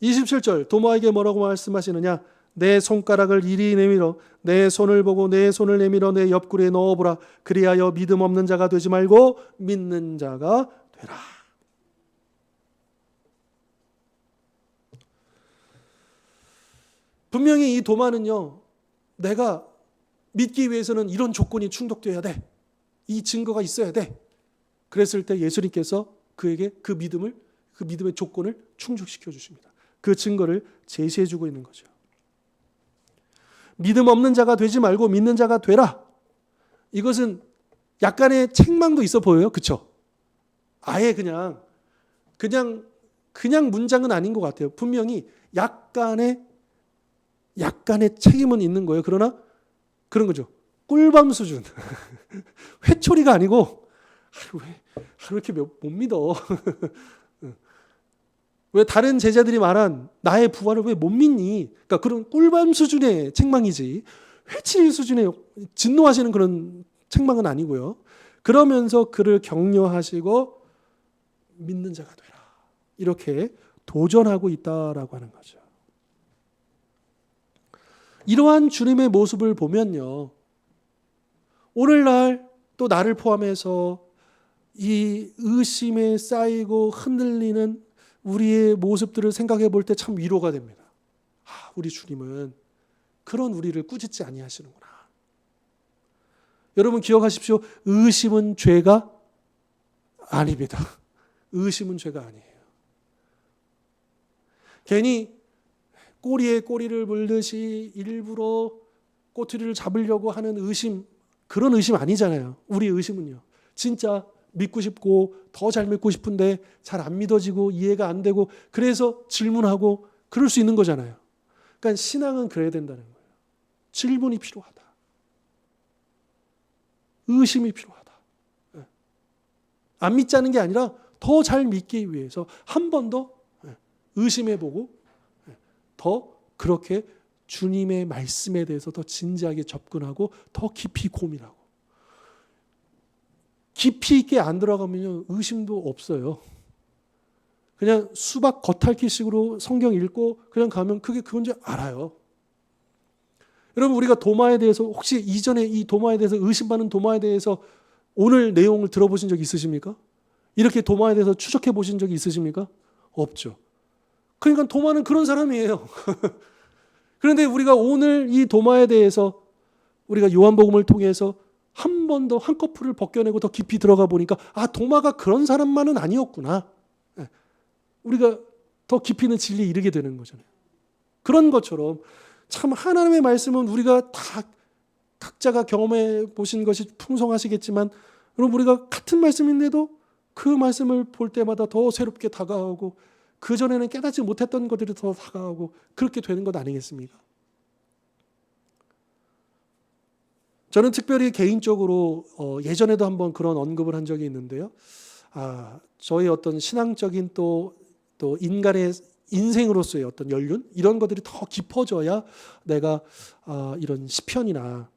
27절 도마에게 뭐라고 말씀하시느냐? 내 손가락을 이리 내밀어 내 손을 보고 내 손을 내밀어 내 옆구리에 넣어보라. 그리하여 믿음 없는 자가 되지 말고 믿는 자가 되라. 분명히 이 도마는요, 내가 믿기 위해서는 이런 조건이 충족되어야 돼. 이 증거가 있어야 돼. 그랬을 때 예수님께서 그에게 그 믿음의 조건을 충족시켜 주십니다. 그 증거를 제시해 주고 있는 거죠. 믿음 없는 자가 되지 말고 믿는 자가 되라. 이것은 약간의 책망도 있어 보여요. 그렇죠? 아예 그냥 문장은 아닌 것 같아요. 분명히 약간의 책임은 있는 거예요. 그러나 그런 거죠. 꿀밤 수준. 회초리가 아니고 왜 이렇게 못 믿어. 왜 다른 제자들이 말한 나의 부활을 왜 못 믿니? 그러니까 그런 꿀밤 수준의 책망이지 회칠 수준의 진노하시는 그런 책망은 아니고요. 그러면서 그를 격려하시고 믿는 자가 되라. 이렇게 도전하고 있다라고 하는 거죠. 이러한 주님의 모습을 보면요. 오늘날 또 나를 포함해서 이 의심에 쌓이고 흔들리는 우리의 모습들을 생각해 볼 때 참 위로가 됩니다. 우리 주님은 그런 우리를 꾸짖지 아니하시는구나. 여러분 기억하십시오. 의심은 죄가 아닙니다. 의심은 죄가 아니에요. 괜히 꼬리에 꼬리를 물듯이 일부러 꼬투리를 잡으려고 하는 의심, 그런 의심 아니잖아요. 우리 의심은요. 진짜 믿고 싶고 더 잘 믿고 싶은데 잘 안 믿어지고 이해가 안 되고 그래서 질문하고 그럴 수 있는 거잖아요. 그러니까 신앙은 그래야 된다는 거예요. 질문이 필요하다. 의심이 필요하다. 안 믿자는 게 아니라 더 잘 믿기 위해서 한 번 더 의심해보고 더 그렇게 주님의 말씀에 대해서 더 진지하게 접근하고 더 깊이 고민하고 깊이 있게 안 들어가면 의심도 없어요. 그냥 수박 겉핥기식으로 성경 읽고 그냥 가면 그게 그건지 알아요. 여러분 우리가 도마에 대해서 혹시 이전에 이 도마에 대해서 의심받는 도마에 대해서 오늘 내용을 들어보신 적 있으십니까? 이렇게 도마에 대해서 추적해 보신 적이 있으십니까? 없죠. 그러니까 도마는 그런 사람이에요. 그런데 우리가 오늘 이 도마에 대해서 우리가 요한복음을 통해서 한 번 더 한꺼풀을 벗겨내고 더 깊이 들어가 보니까 도마가 그런 사람만은 아니었구나. 우리가 더 깊이 있는 진리에 이르게 되는 거잖아요. 그런 것처럼 참 하나님의 말씀은 우리가 다 각자가 경험해 보신 것이 풍성하시겠지만 여러분 우리가 같은 말씀인데도 그 말씀을 볼 때마다 더 새롭게 다가오고 그전에는 깨닫지 못했던 것들이 더 다가오고 그렇게 되는 것 아니겠습니까? 저는 특별히 개인적으로 예전에도 한번 그런 언급을 한 적이 있는데요. 저의 어떤 신앙적인 또 인간의 인생으로서의 어떤 연륜 이런 것들이 더 깊어져야 내가 이런 시편이나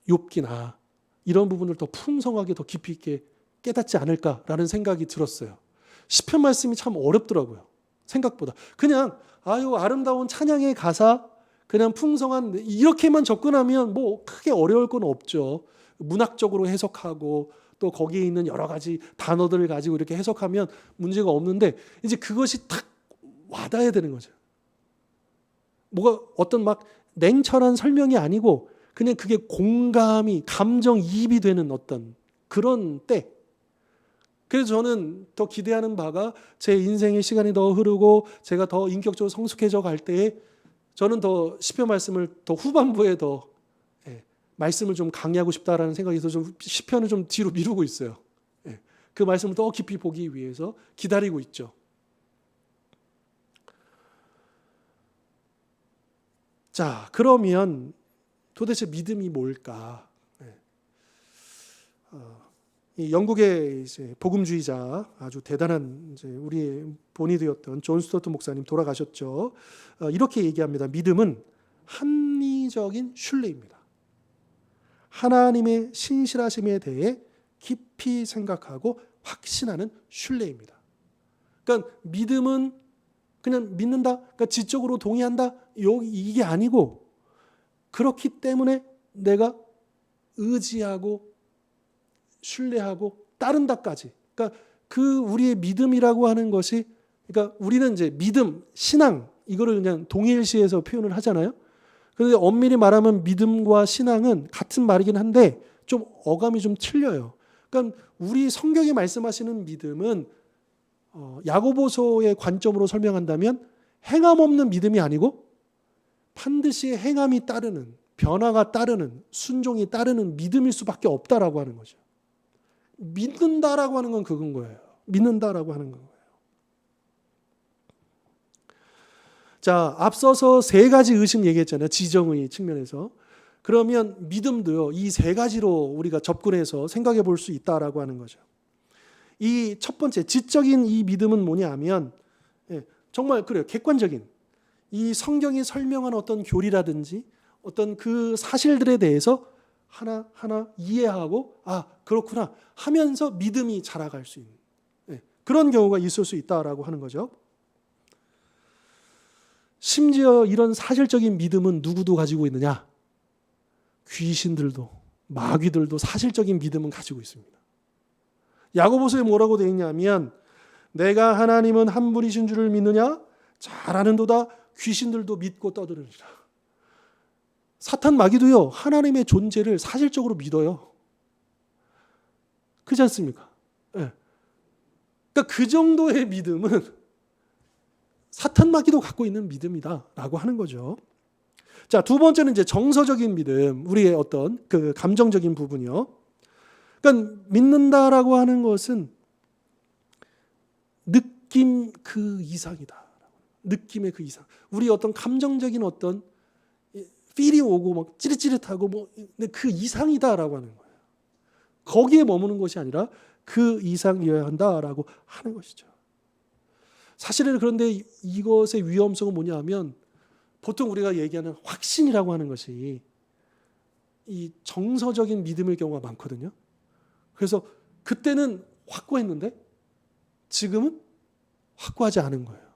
욥기나 이런 부분을 더 풍성하게 더 깊이 있게 깨닫지 않을까라는 생각이 들었어요. 시편 말씀이 참 어렵더라고요. 생각보다. 그냥 아유 아름다운 찬양의 가사, 그냥 풍성한 이렇게만 접근하면 뭐 크게 어려울 건 없죠. 문학적으로 해석하고 또 거기에 있는 여러 가지 단어들을 가지고 이렇게 해석하면 문제가 없는데 이제 그것이 탁 와닿아야 되는 거죠. 뭐가 어떤 막 냉철한 설명이 아니고 그냥 그게 공감이 감정이입이 되는 어떤 그런 때. 그래서 저는 더 기대하는 바가 제 인생의 시간이 더 흐르고 제가 더 인격적으로 성숙해져 갈 때에 저는 더 시편 말씀을 더 후반부에 더 말씀을 좀 강의하고 싶다라는 생각이 있어서 좀 시편을 좀 뒤로 미루고 있어요. 그 말씀을 더 깊이 보기 위해서 기다리고 있죠. 자, 그러면 도대체 믿음이 뭘까? 이 영국의 이제 복음주의자 아주 대단한 이제 우리의 본이 되었던 존 스토트 목사님 돌아가셨죠. 이렇게 얘기합니다. 믿음은 합리적인 신뢰입니다. 하나님의 신실하심에 대해 깊이 생각하고 확신하는 신뢰입니다. 그러니까 믿음은 그냥 믿는다, 그러니까 지적으로 동의한다, 이게 아니고 그렇기 때문에 내가 의지하고 신뢰하고 따른다까지. 그러니까 그 우리의 믿음이라고 하는 것이, 그러니까 우리는 이제 믿음, 신앙 이거를 그냥 동일시해서 표현을 하잖아요. 그런데 엄밀히 말하면 믿음과 신앙은 같은 말이긴 한데 좀 어감이 좀 틀려요. 그러니까 우리 성경이 말씀하시는 믿음은 야고보서의 관점으로 설명한다면 행함 없는 믿음이 아니고 반드시 행함이 따르는, 변화가 따르는, 순종이 따르는 믿음일 수밖에 없다라고 하는 거죠. 믿는다라고 하는 건 그건 거예요. 믿는다라고 하는 거예요. 자, 앞서서 세 가지 의심 얘기했잖아요. 지정의 측면에서. 그러면 믿음도요, 이 세 가지로 우리가 접근해서 생각해 볼 수 있다라고 하는 거죠. 이 첫 번째, 지적인 이 믿음은 뭐냐면, 정말 그래요. 객관적인. 이 성경이 설명한 어떤 교리라든지 어떤 그 사실들에 대해서 하나하나 이해하고, 아, 그렇구나 하면서 믿음이 자라갈 수 있는 그런 경우가 있을 수 있다라고 하는 거죠. 심지어 이런 사실적인 믿음은 누구도 가지고 있느냐? 귀신들도, 마귀들도 사실적인 믿음은 가지고 있습니다. 야고보서에 뭐라고 되어 있냐면, 내가 하나님은 한 분이신 줄을 믿느냐? 잘 아는도다. 귀신들도 믿고 떠드느니라. 사탄 마귀도요, 하나님의 존재를 사실적으로 믿어요. 그렇지 않습니까? 네. 그러니까 그 정도의 믿음은 사탄 마귀도 갖고 있는 믿음이다라고 하는 거죠. 자, 두 번째는 이제 정서적인 믿음, 우리의 어떤 그 감정적인 부분이요. 그러니까 믿는다라고 하는 것은 느낌 그 이상이다. 느낌의 그 이상. 우리 어떤 감정적인 어떤 필이 오고 막 찌릿찌릿하고 뭐 그 이상이다라고 하는 거예요. 거기에 머무는 것이 아니라 그 이상이어야 한다라고 하는 것이죠. 사실은 그런데 이것의 위험성은 뭐냐 하면 보통 우리가 얘기하는 확신이라고 하는 것이 이 정서적인 믿음일 경우가 많거든요. 그래서 그때는 확고했는데 지금은 확고하지 않은 거예요.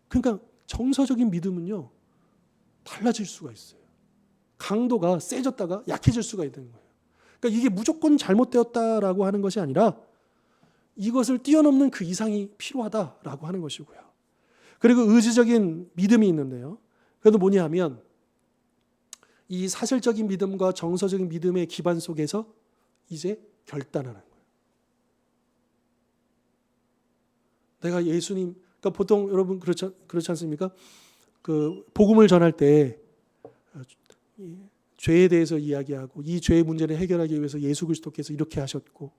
그러니까 정서적인 믿음은요, 달라질 수가 있어요. 강도가 세졌다가 약해질 수가 있는 거예요. 그러니까 이게 무조건 잘못되었다라고 하는 것이 아니라 이것을 뛰어넘는 그 이상이 필요하다라고 하는 것이고요. 그리고 의지적인 믿음이 있는데요. 그래도 뭐냐 하면 이 사실적인 믿음과 정서적인 믿음의 기반 속에서 이제 결단하는 거예요. 내가 예수님, 그러니까 보통 여러분 그렇지 않습니까? 그 복음을 전할 때 죄에 대해서 이야기하고 이 죄의 문제를 해결하기 위해서 예수 그리스도께서 이렇게 하셨고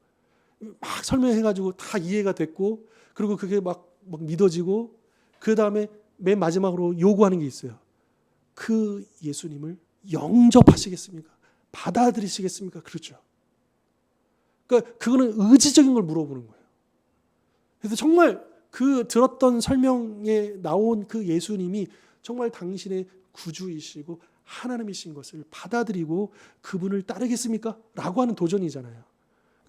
막 설명해가지고 다 이해가 됐고 그리고 그게 막 믿어지고 그 다음에 맨 마지막으로 요구하는 게 있어요. 그 예수님을 영접하시겠습니까? 받아들이시겠습니까? 그렇죠. 그러니까 그거는 의지적인 걸 물어보는 거예요. 그래서 정말 그 들었던 설명에 나온 그 예수님이 정말 당신의 구주이시고 하나님이신 것을 받아들이고 그분을 따르겠습니까? 라고 하는 도전이잖아요.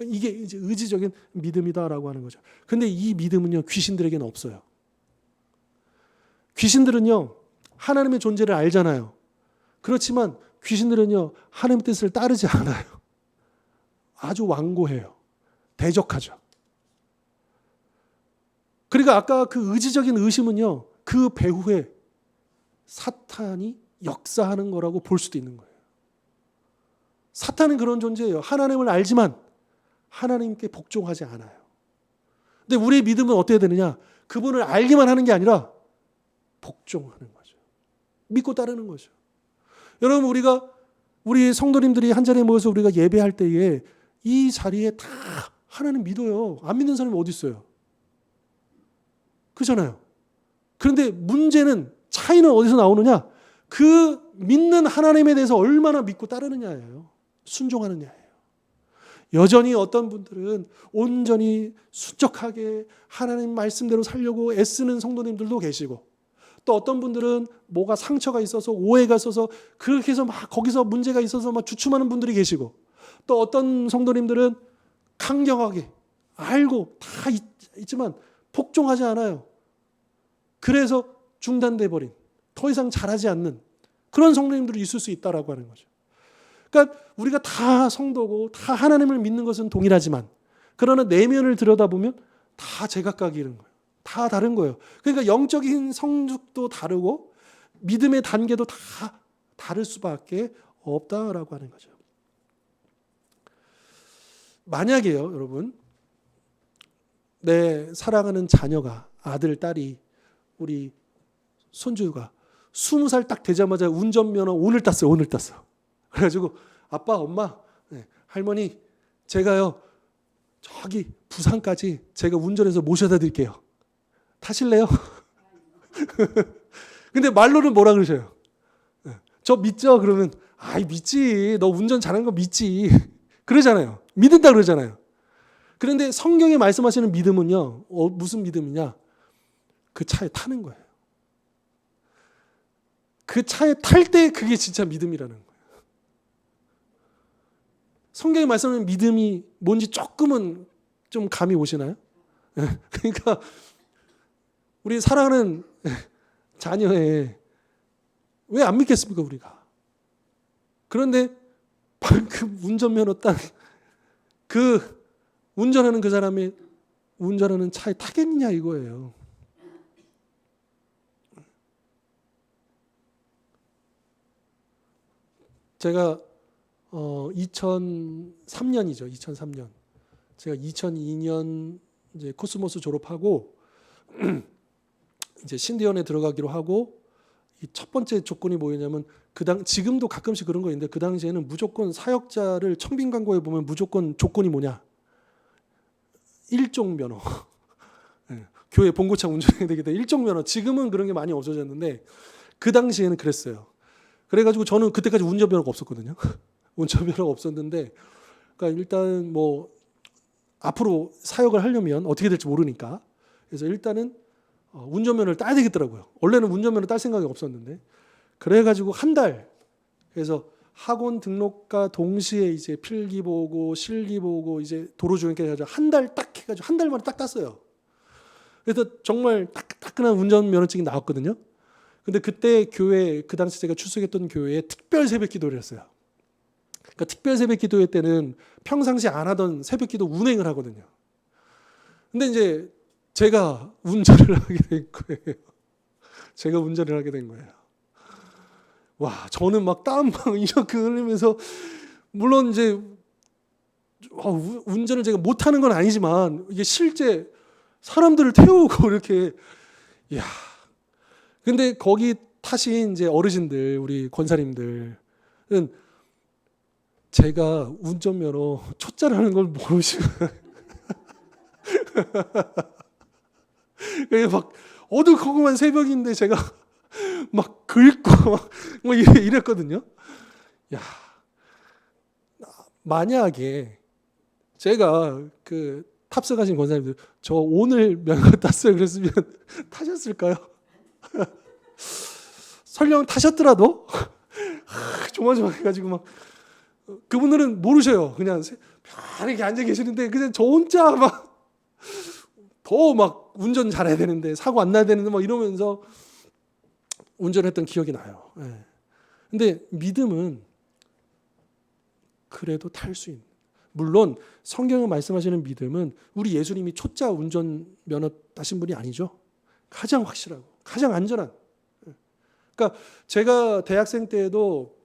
이게 이제 의지적인 믿음이다라고 하는 거죠. 근데 이 믿음은요, 귀신들에게는 없어요. 귀신들은요, 하나님의 존재를 알잖아요. 그렇지만 귀신들은요, 하나님의 뜻을 따르지 않아요. 아주 완고해요. 대적하죠. 그러니까 아까 그 의지적인 의심은요, 그 배후에 사탄이 역사하는 거라고 볼 수도 있는 거예요. 사탄은 그런 존재예요. 하나님을 알지만 하나님께 복종하지 않아요. 근데 우리의 믿음은 어때야 되느냐? 그분을 알기만 하는 게 아니라 복종하는 거죠. 믿고 따르는 거죠. 여러분, 우리 성도님들이 한 자리에 모여서 우리가 예배할 때에 이 자리에 다 하나님 믿어요. 안 믿는 사람이 어디 있어요? 그렇잖아요. 그런데 문제는, 차이는 어디서 나오느냐? 그 믿는 하나님에 대해서 얼마나 믿고 따르느냐예요. 순종하느냐예요. 여전히 어떤 분들은 온전히 순적하게 하나님 말씀대로 살려고 애쓰는 성도님들도 계시고, 또 어떤 분들은 뭐가 상처가 있어서 오해가 있어서 그렇게 해서 막 거기서 문제가 있어서 막 주춤하는 분들이 계시고, 또 어떤 성도님들은 강경하게 알고 다 있지만 복종하지 않아요. 그래서 중단돼 버린, 더 이상 잘하지 않는 그런 성도님들이 있을 수 있다라고 하는 거죠. 그러니까 우리가 다 성도고 다 하나님을 믿는 것은 동일하지만, 그러나 내면을 들여다보면 다 제각각이 이런 거예요. 다 다른 거예요. 그러니까 영적인 성숙도 다르고 믿음의 단계도 다 다를 수밖에 없다라고 하는 거죠. 만약에요, 여러분, 내 사랑하는 자녀가, 아들, 딸이, 우리 손주가 20살 딱 되자마자 운전면허 오늘 땄어요. 오늘 땄어. 그래가지고 아빠, 엄마, 할머니, 제가요 저기 부산까지 제가 운전해서 모셔다 드릴게요. 타실래요? 근데 말로는 뭐라 그러셔요? 저 믿죠? 그러면 아이 믿지. 너 운전 잘하는 거 믿지. 그러잖아요. 믿는다 그러잖아요. 그런데 성경에 말씀하시는 믿음은요, 무슨 믿음이냐? 그 차에 타는 거예요. 그 차에 탈 때 그게 진짜 믿음이라는 거예요. 성경에 말씀하는 믿음이 뭔지 조금은 좀 감이 오시나요? 그러니까 우리 사랑하는 자녀의 왜 안 믿겠습니까, 우리가? 그런데 방금 운전면허 딴 그 운전하는 그 사람이 운전하는 차에 타겠느냐 이거예요. 제가 2003년이죠. 2003년. 제가 2002년 이제 코스모스 졸업하고 이제 신대원에 들어가기로 하고, 이 첫 번째 조건이 뭐였냐면, 지금도 가끔씩 그런 거 있는데, 그 당시에는 무조건 사역자를 청빈 광고에 보면 무조건 조건이 뭐냐? 1종 면허. 교회 봉고차 운전해야 되기 때문에 1종 면허. 지금은 그런 게 많이 없어졌는데 그 당시에는 그랬어요. 그래가지고 저는 그때까지 운전면허가 없었거든요. 운전면허가 없었는데, 그러니까 일단 뭐 앞으로 사역을 하려면 어떻게 될지 모르니까, 그래서 일단은 운전면허를 따야 되겠더라고요. 원래는 운전면허 딸 생각이 없었는데, 그래가지고 한 달, 그래서 학원 등록과 동시에 이제 필기 보고 실기 보고 이제 도로 주행까지 해가지고 한 달 딱 해가지고 한 달 만에 딱 땄어요. 그래서 정말 따끈한 운전면허증이 나왔거든요. 근데 그때 교회, 그 당시 제가 출석했던 교회에 특별 새벽 기도를 했어요. 그러니까 특별 새벽 기도회 때는 평상시 안 하던 새벽 기도 운행을 하거든요. 근데 이제 제가 운전을 하게 된 거예요. 제가 운전을 하게 된 거예요. 와, 저는 막 땀 막 이렇게 흘리면서, 물론 이제 운전을 제가 못하는 건 아니지만 이게 실제 사람들을 태우고 이렇게, 이야. 근데 거기 타신 이제 어르신들, 우리 권사님들은 제가 운전면허 초짜라는 걸 모르시고 막 어두컴컴한 새벽인데 제가 막 긁고 막 이랬거든요. 야, 만약에 제가 그 탑승하신 권사님들 저 오늘 면허 땄어요 그랬으면 타셨을까요? 설령 타셨더라도 조마조마해가지고 막, 그분들은 모르셔요. 그냥 편하게 앉아 계시는데 그냥 저 혼자 막 더 막 운전 잘해야 되는데 사고 안 나야 되는데 막 이러면서 운전했던 기억이 나요. 예. 근데 믿음은 그래도 탈 수 있는. 물론 성경에 말씀하시는 믿음은 우리 예수님이 초짜 운전면허 따신 분이 아니죠. 가장 확실하고 가장 안전한. 그러니까 제가 대학생 때에도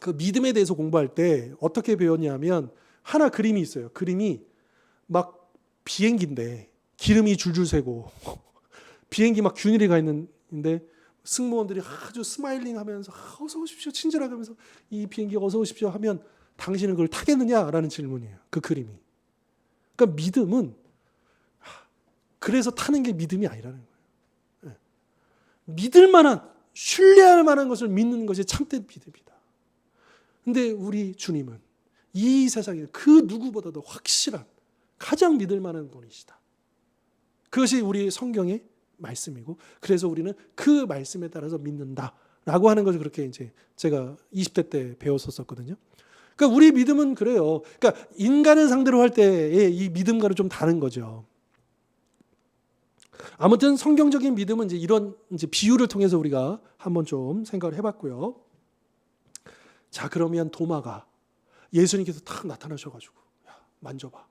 그 믿음에 대해서 공부할 때 어떻게 배웠냐면 하나 그림이 있어요. 그림이 막 비행기인데 기름이 줄줄 새고 비행기 막 균일이 가 있는데 승무원들이 아주 스마일링 하면서 어서 오십시오 친절하게 하면서 이 비행기 어서 오십시오 하면 당신은 그걸 타겠느냐라는 질문이에요. 그 그림이. 그러니까 믿음은 그래서 타는 게 믿음이 아니라는 거예요. 믿을 만한 신뢰할 만한 것을 믿는 것이 참된 믿음이다. 근데 우리 주님은 이 세상에 그 누구보다도 확실한 가장 믿을 만한 분이시다. 그것이 우리 성경의 말씀이고 그래서 우리는 그 말씀에 따라서 믿는다라고 하는 것을 그렇게 이제 제가 20대 때 배웠었거든요. 그러니까 우리 믿음은 그래요. 그러니까 인간을 상대로 할 때의 이 믿음과는 좀 다른 거죠. 아무튼 성경적인 믿음은 이제 이런 이제 비유를 통해서 우리가 한번 좀 생각을 해봤고요. 자, 그러면 도마가 예수님께서 탁 나타나셔가지고 야, 만져봐.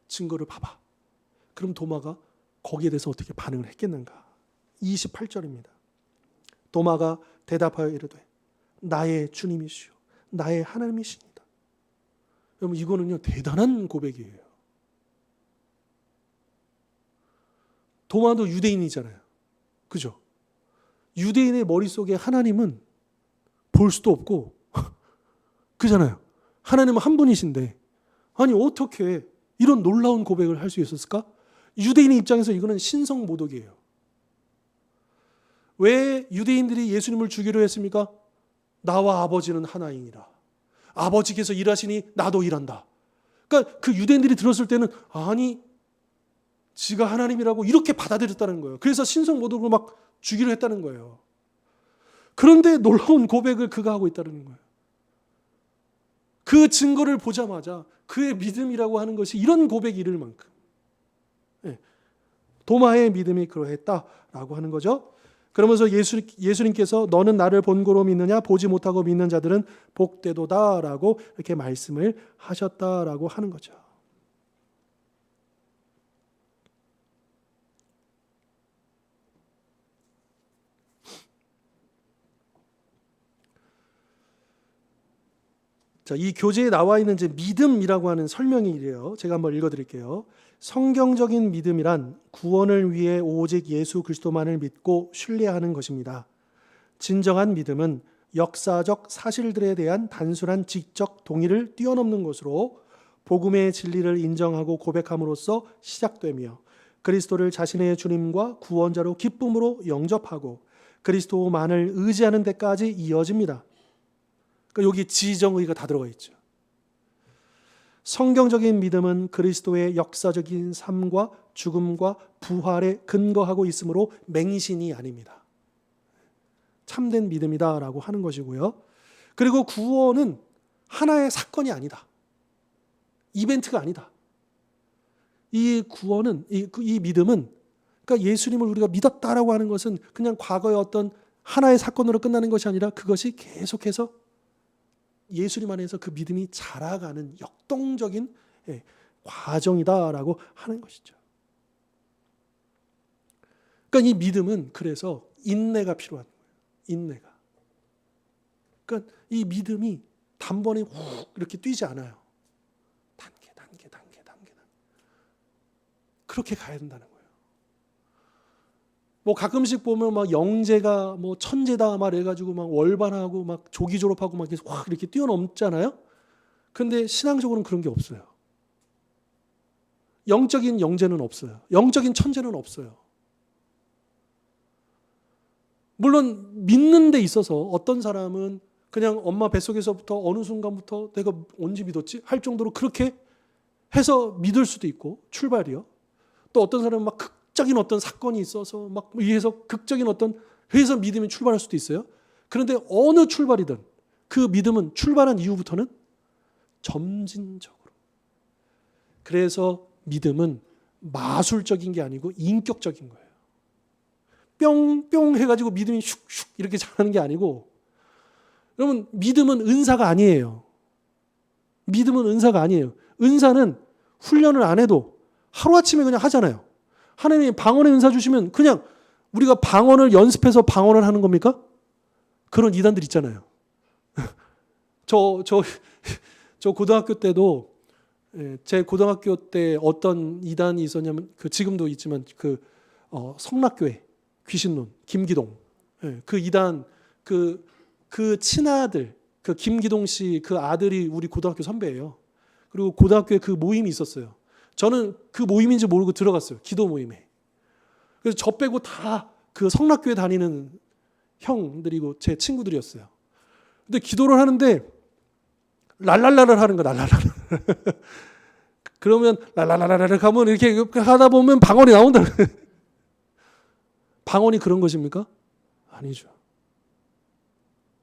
증거를 봐봐. 그럼 도마가 거기에 대해서 어떻게 반응을 했겠는가? 28절입니다. 도마가 대답하여 이르되 나의 주님이시오 나의 하나님이십니다. 여러분 이거는요 대단한 고백이에요. 도마도 유대인이잖아요. 그죠? 유대인의 머릿속에 하나님은 볼 수도 없고 그잖아요. 하나님은 한 분이신데 아니 어떻게 이런 놀라운 고백을 할 수 있었을까? 유대인의 입장에서 이거는 신성모독이에요. 왜 유대인들이 예수님을 주기로 했습니까? 나와 아버지는 하나이니라. 아버지께서 일하시니 나도 일한다. 그러니까 그 유대인들이 들었을 때는 아니 지가 하나님이라고 이렇게 받아들였다는 거예요. 그래서 신성모독으로 막 주기로 했다는 거예요. 그런데 놀라운 고백을 그가 하고 있다는 거예요. 그 증거를 보자마자 그의 믿음이라고 하는 것이 이런 고백이 이를 만큼 도마의 믿음이 그러했다라고 하는 거죠. 그러면서 예수님께서 너는 나를 본고로 믿느냐 보지 못하고 믿는 자들은 복되도다라고 이렇게 말씀을 하셨다라고 하는 거죠. 자, 이 교재에 나와 있는 이제 믿음이라고 하는 설명이 이래요. 제가 한번 읽어드릴게요. 성경적인 믿음이란 구원을 위해 오직 예수 그리스도만을 믿고 신뢰하는 것입니다. 진정한 믿음은 역사적 사실들에 대한 단순한 지적 동의를 뛰어넘는 것으로 복음의 진리를 인정하고 고백함으로써 시작되며 그리스도를 자신의 주님과 구원자로 기쁨으로 영접하고 그리스도만을 의지하는 데까지 이어집니다. 그러니까 여기 지정의가 다 들어가 있죠. 성경적인 믿음은 그리스도의 역사적인 삶과 죽음과 부활에 근거하고 있으므로 맹신이 아닙니다. 참된 믿음이다라고 하는 것이고요. 그리고 구원은 하나의 사건이 아니다. 이벤트가 아니다. 이 구원은 이 믿음은 그러니까 예수님을 우리가 믿었다라고 하는 것은 그냥 과거의 어떤 하나의 사건으로 끝나는 것이 아니라 그것이 계속해서 예수님 안에서 그 믿음이 자라가는 역동적인 과정이다라고 하는 것이죠. 그러니까 이 믿음은 그래서 인내가 필요한 거예요. 인내가. 그러니까 이 믿음이 단번에 훅 이렇게 뛰지 않아요. 단계. 그렇게 가야 된다는 거예요. 뭐 가끔씩 보면 막 영재가 뭐 천재다 막 해가지고 막 월반하고 막 조기 졸업하고 막 계속 확 이렇게 뛰어넘잖아요. 근데 신앙적으로는 그런 게 없어요. 영적인 영재는 없어요. 영적인 천재는 없어요. 물론 믿는 데 있어서 어떤 사람은 그냥 엄마 뱃속에서부터 어느 순간부터 내가 언제 믿었지? 할 정도로 그렇게 해서 믿을 수도 있고 출발이요. 또 어떤 사람은 막 극적인 어떤 사건이 있어서 막 위에서 극적인 어떤 회에서 믿음이 출발할 수도 있어요. 그런데 어느 출발이든 그 믿음은 출발한 이후부터는 점진적으로. 그래서 믿음은 마술적인 게 아니고 인격적인 거예요. 뿅뿅 해가지고 믿음이 슉슉 이렇게 자라는 게 아니고, 여러분, 믿음은 은사가 아니에요. 믿음은 은사가 아니에요. 은사는 훈련을 안 해도 하루아침에 그냥 하잖아요. 하나님이 방언의 은사 주시면 그냥 우리가 방언을 연습해서 방언을 하는 겁니까? 그런 이단들 있잖아요. 저 고등학교 때도, 제 고등학교 때 어떤 이단이 있었냐면, 지금도 있지만 성락교회 귀신론 김기동, 그 이단, 그 친아들, 그 김기동 씨 그 아들이 우리 고등학교 선배예요. 그리고 고등학교에 그 모임이 있었어요. 저는 그 모임인지 모르고 들어갔어요. 기도 모임에. 그래서 저 빼고 다 그 성락교회 다니는 형들이고 제 친구들이었어요. 근데 기도를 하는데 랄랄라를 하는 거야. 랄랄라. 그러면 랄랄라라를 가면 이렇게 하다 보면 방언이 나온다. 방언이 그런 것입니까? 아니죠.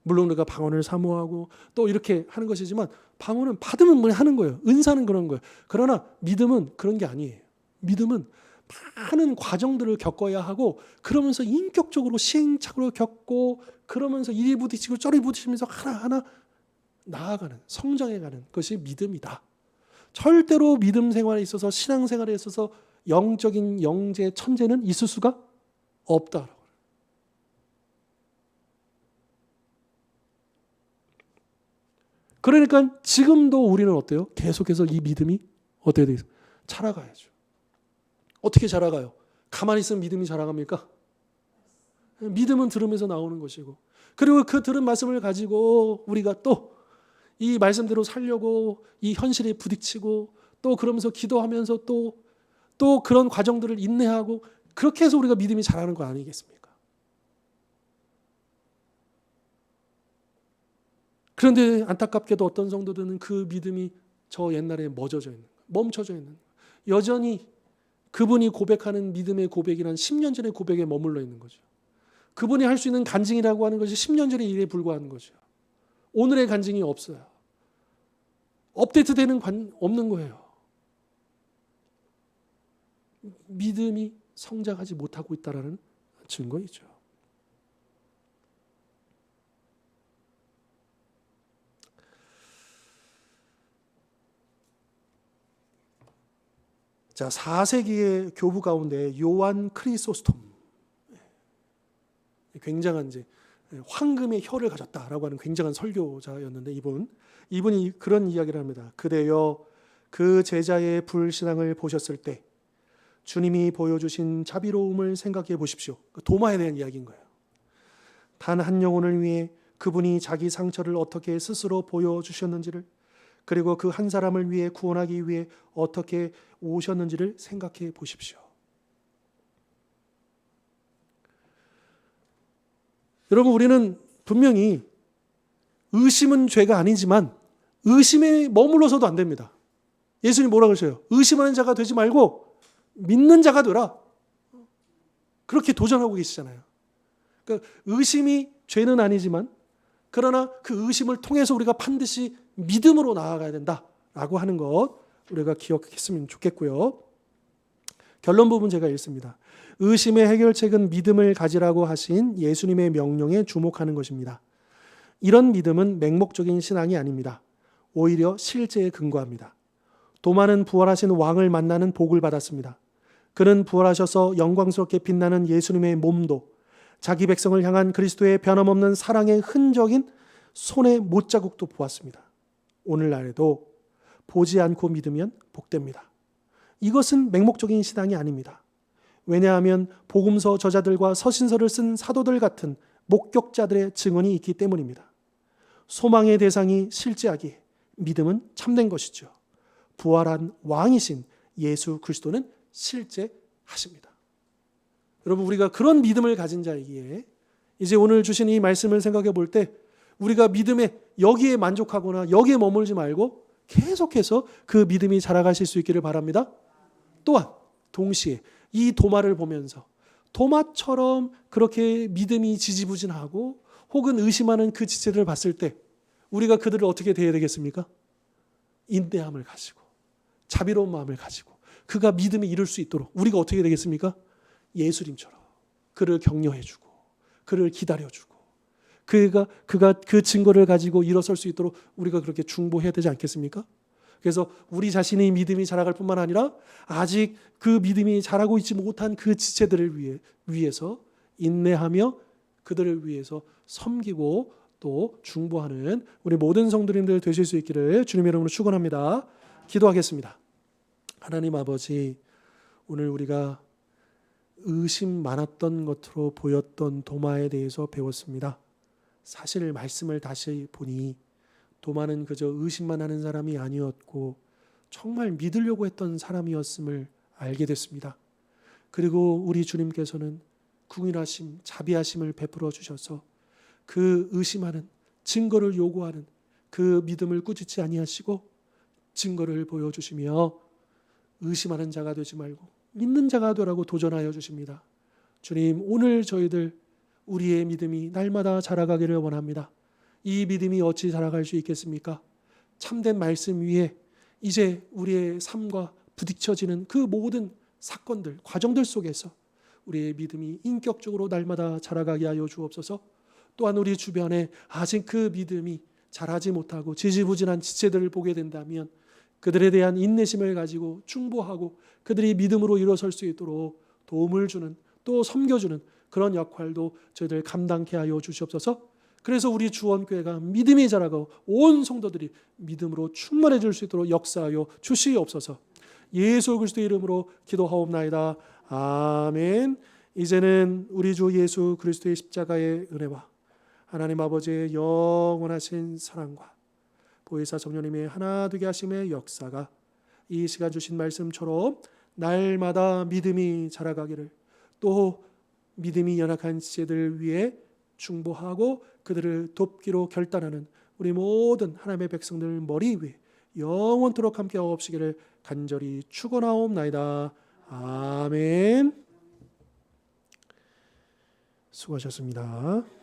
물론 우리가 방언을 사모하고 또 이렇게 하는 것이지만, 방언은 받으면 하는 거예요. 은사는 그런 거예요. 그러나 믿음은 그런 게 아니에요. 믿음은 많은 과정들을 겪어야 하고, 그러면서 인격적으로 시행착오를 겪고, 그러면서 이리 부딪히고 저리 부딪히면서 하나하나 나아가는, 성장해가는 것이 믿음이다. 절대로 믿음 생활에 있어서, 신앙생활에 있어서 영적인 영재, 천재는 있을 수가 없다. 그러니까 지금도 우리는 어때요? 계속해서 이 믿음이 어떻게 돼요? 자라가야죠. 어떻게 자라가요? 가만히 있으면 믿음이 자라갑니까? 믿음은 들으면서 나오는 것이고, 그리고 그 들은 말씀을 가지고 우리가 또 이 말씀대로 살려고 이 현실에 부딪히고, 또 그러면서 기도하면서 또 그런 과정들을 인내하고, 그렇게 해서 우리가 믿음이 자라는 거 아니겠습니까? 그런데 안타깝게도 어떤 성도들은 그 믿음이 저 옛날에 멎어져 있는 거예요. 멈춰져 있는 거예요. 여전히 그분이 고백하는 믿음의 고백이란 10년 전의 고백에 머물러 있는 거죠. 그분이 할 수 있는 간증이라고 하는 것이 10년 전의 일에 불과한 거죠. 오늘의 간증이 없어요. 업데이트되는 없는 거예요. 믿음이 성장하지 못하고 있다는 증거이죠. 자, 4세기의 교부 가운데 요한 크리소스톰, 굉장한 이제 황금의 혀를 가졌다라고 하는 굉장한 설교자였는데, 이분이 그런 이야기를 합니다. 그대여 그 제자의 불신앙을 보셨을 때 주님이 보여주신 자비로움을 생각해 보십시오. 도마에 대한 이야기인 거예요. 단 한 영혼을 위해 그분이 자기 상처를 어떻게 스스로 보여주셨는지를, 그리고 그 한 사람을 위해 구원하기 위해 어떻게 오셨는지를 생각해 보십시오. 여러분, 우리는 분명히 의심은 죄가 아니지만 의심에 머물러서도 안 됩니다. 예수님이 뭐라 그러셔요? 의심하는 자가 되지 말고 믿는 자가 되라. 그렇게 도전하고 계시잖아요. 그러니까 의심이 죄는 아니지만, 그러나 그 의심을 통해서 우리가 반드시 믿음으로 나아가야 된다라고 하는 것 우리가 기억했으면 좋겠고요. 결론 부분 제가 읽습니다. 의심의 해결책은 믿음을 가지라고 하신 예수님의 명령에 주목하는 것입니다. 이런 믿음은 맹목적인 신앙이 아닙니다. 오히려 실제에 근거합니다. 도마는 부활하신 왕을 만나는 복을 받았습니다. 그는 부활하셔서 영광스럽게 빛나는 예수님의 몸도, 자기 백성을 향한 그리스도의 변함없는 사랑의 흔적인 손의 못자국도 보았습니다. 오늘날에도 보지 않고 믿으면 복됩니다. 이것은 맹목적인 신앙이 아닙니다. 왜냐하면 복음서 저자들과 서신서를 쓴 사도들 같은 목격자들의 증언이 있기 때문입니다. 소망의 대상이 실제하기에 믿음은 참된 것이죠. 부활한 왕이신 예수 그리스도는 실제하십니다. 여러분, 우리가 그런 믿음을 가진 자이기에 이제 오늘 주신 이 말씀을 생각해 볼 때, 우리가 믿음에 여기에 만족하거나 여기에 머물지 말고 계속해서 그 믿음이 자라가실 수 있기를 바랍니다. 또한 동시에 이 도마를 보면서 도마처럼 그렇게 믿음이 지지부진하고 혹은 의심하는 그 지체들을 봤을 때 우리가 그들을 어떻게 대해야 되겠습니까? 인내함을 가지고 자비로운 마음을 가지고 그가 믿음에 이룰 수 있도록 우리가 어떻게 되겠습니까? 예수님처럼 그를 격려해주고 그를 기다려주고 그가 그 증거를 가지고 일어설 수 있도록 우리가 그렇게 중보해야 되지 않겠습니까? 그래서 우리 자신의 믿음이 자라갈 뿐만 아니라 아직 그 믿음이 자라고 있지 못한 그 지체들을 위해서 인내하며 그들을 위해서 섬기고 또 중보하는 우리 모든 성도님들 되실 수 있기를 주님의 이름으로 축원합니다. 기도하겠습니다. 하나님 아버지, 오늘 우리가 의심 많았던 것으로 보였던 도마에 대해서 배웠습니다. 사실 말씀을 다시 보니 도마는 그저 의심만 하는 사람이 아니었고 정말 믿으려고 했던 사람이었음을 알게 됐습니다. 그리고 우리 주님께서는 궁일하심, 자비하심을 베풀어 주셔서 그 의심하는, 증거를 요구하는 그 믿음을 꾸짖지 아니하시고 증거를 보여주시며 의심하는 자가 되지 말고 믿는 자가 되라고 도전하여 주십니다. 주님, 오늘 저희들 우리의 믿음이 날마다 자라가기를 원합니다. 이 믿음이 어찌 자라갈 수 있겠습니까? 참된 말씀 위에 이제 우리의 삶과 부딪혀지는 그 모든 사건들, 과정들 속에서 우리의 믿음이 인격적으로 날마다 자라가게 하여 주옵소서. 또한 우리 주변에 아직 그 믿음이 자라지 못하고 지지부진한 지체들을 보게 된다면 그들에 대한 인내심을 가지고 중보하고 그들이 믿음으로 일어설 수 있도록 도움을 주는, 또 섬겨주는 그런 역할도 저희들 감당케 하여 주시옵소서. 그래서 우리 주원교회가 믿음이 자라고 온 성도들이 믿음으로 충만해질 수 있도록 역사하여 주시옵소서. 예수 그리스도의 이름으로 기도하옵나이다. 아멘. 이제는 우리 주 예수 그리스도의 십자가의 은혜와 하나님 아버지의 영원하신 사랑과 보혜사 성령님의 하나 되게 하심의 역사가 이 시간 주신 말씀처럼 날마다 믿음이 자라가기를, 또 믿음이 연약한 지체들 위해 중보하고 그들을 돕기로 결단하는 우리 모든 하나님의 백성들 머리 위에 영원토록 함께 하옵시기를 간절히 축원하옵나이다. 아멘. 수고하셨습니다.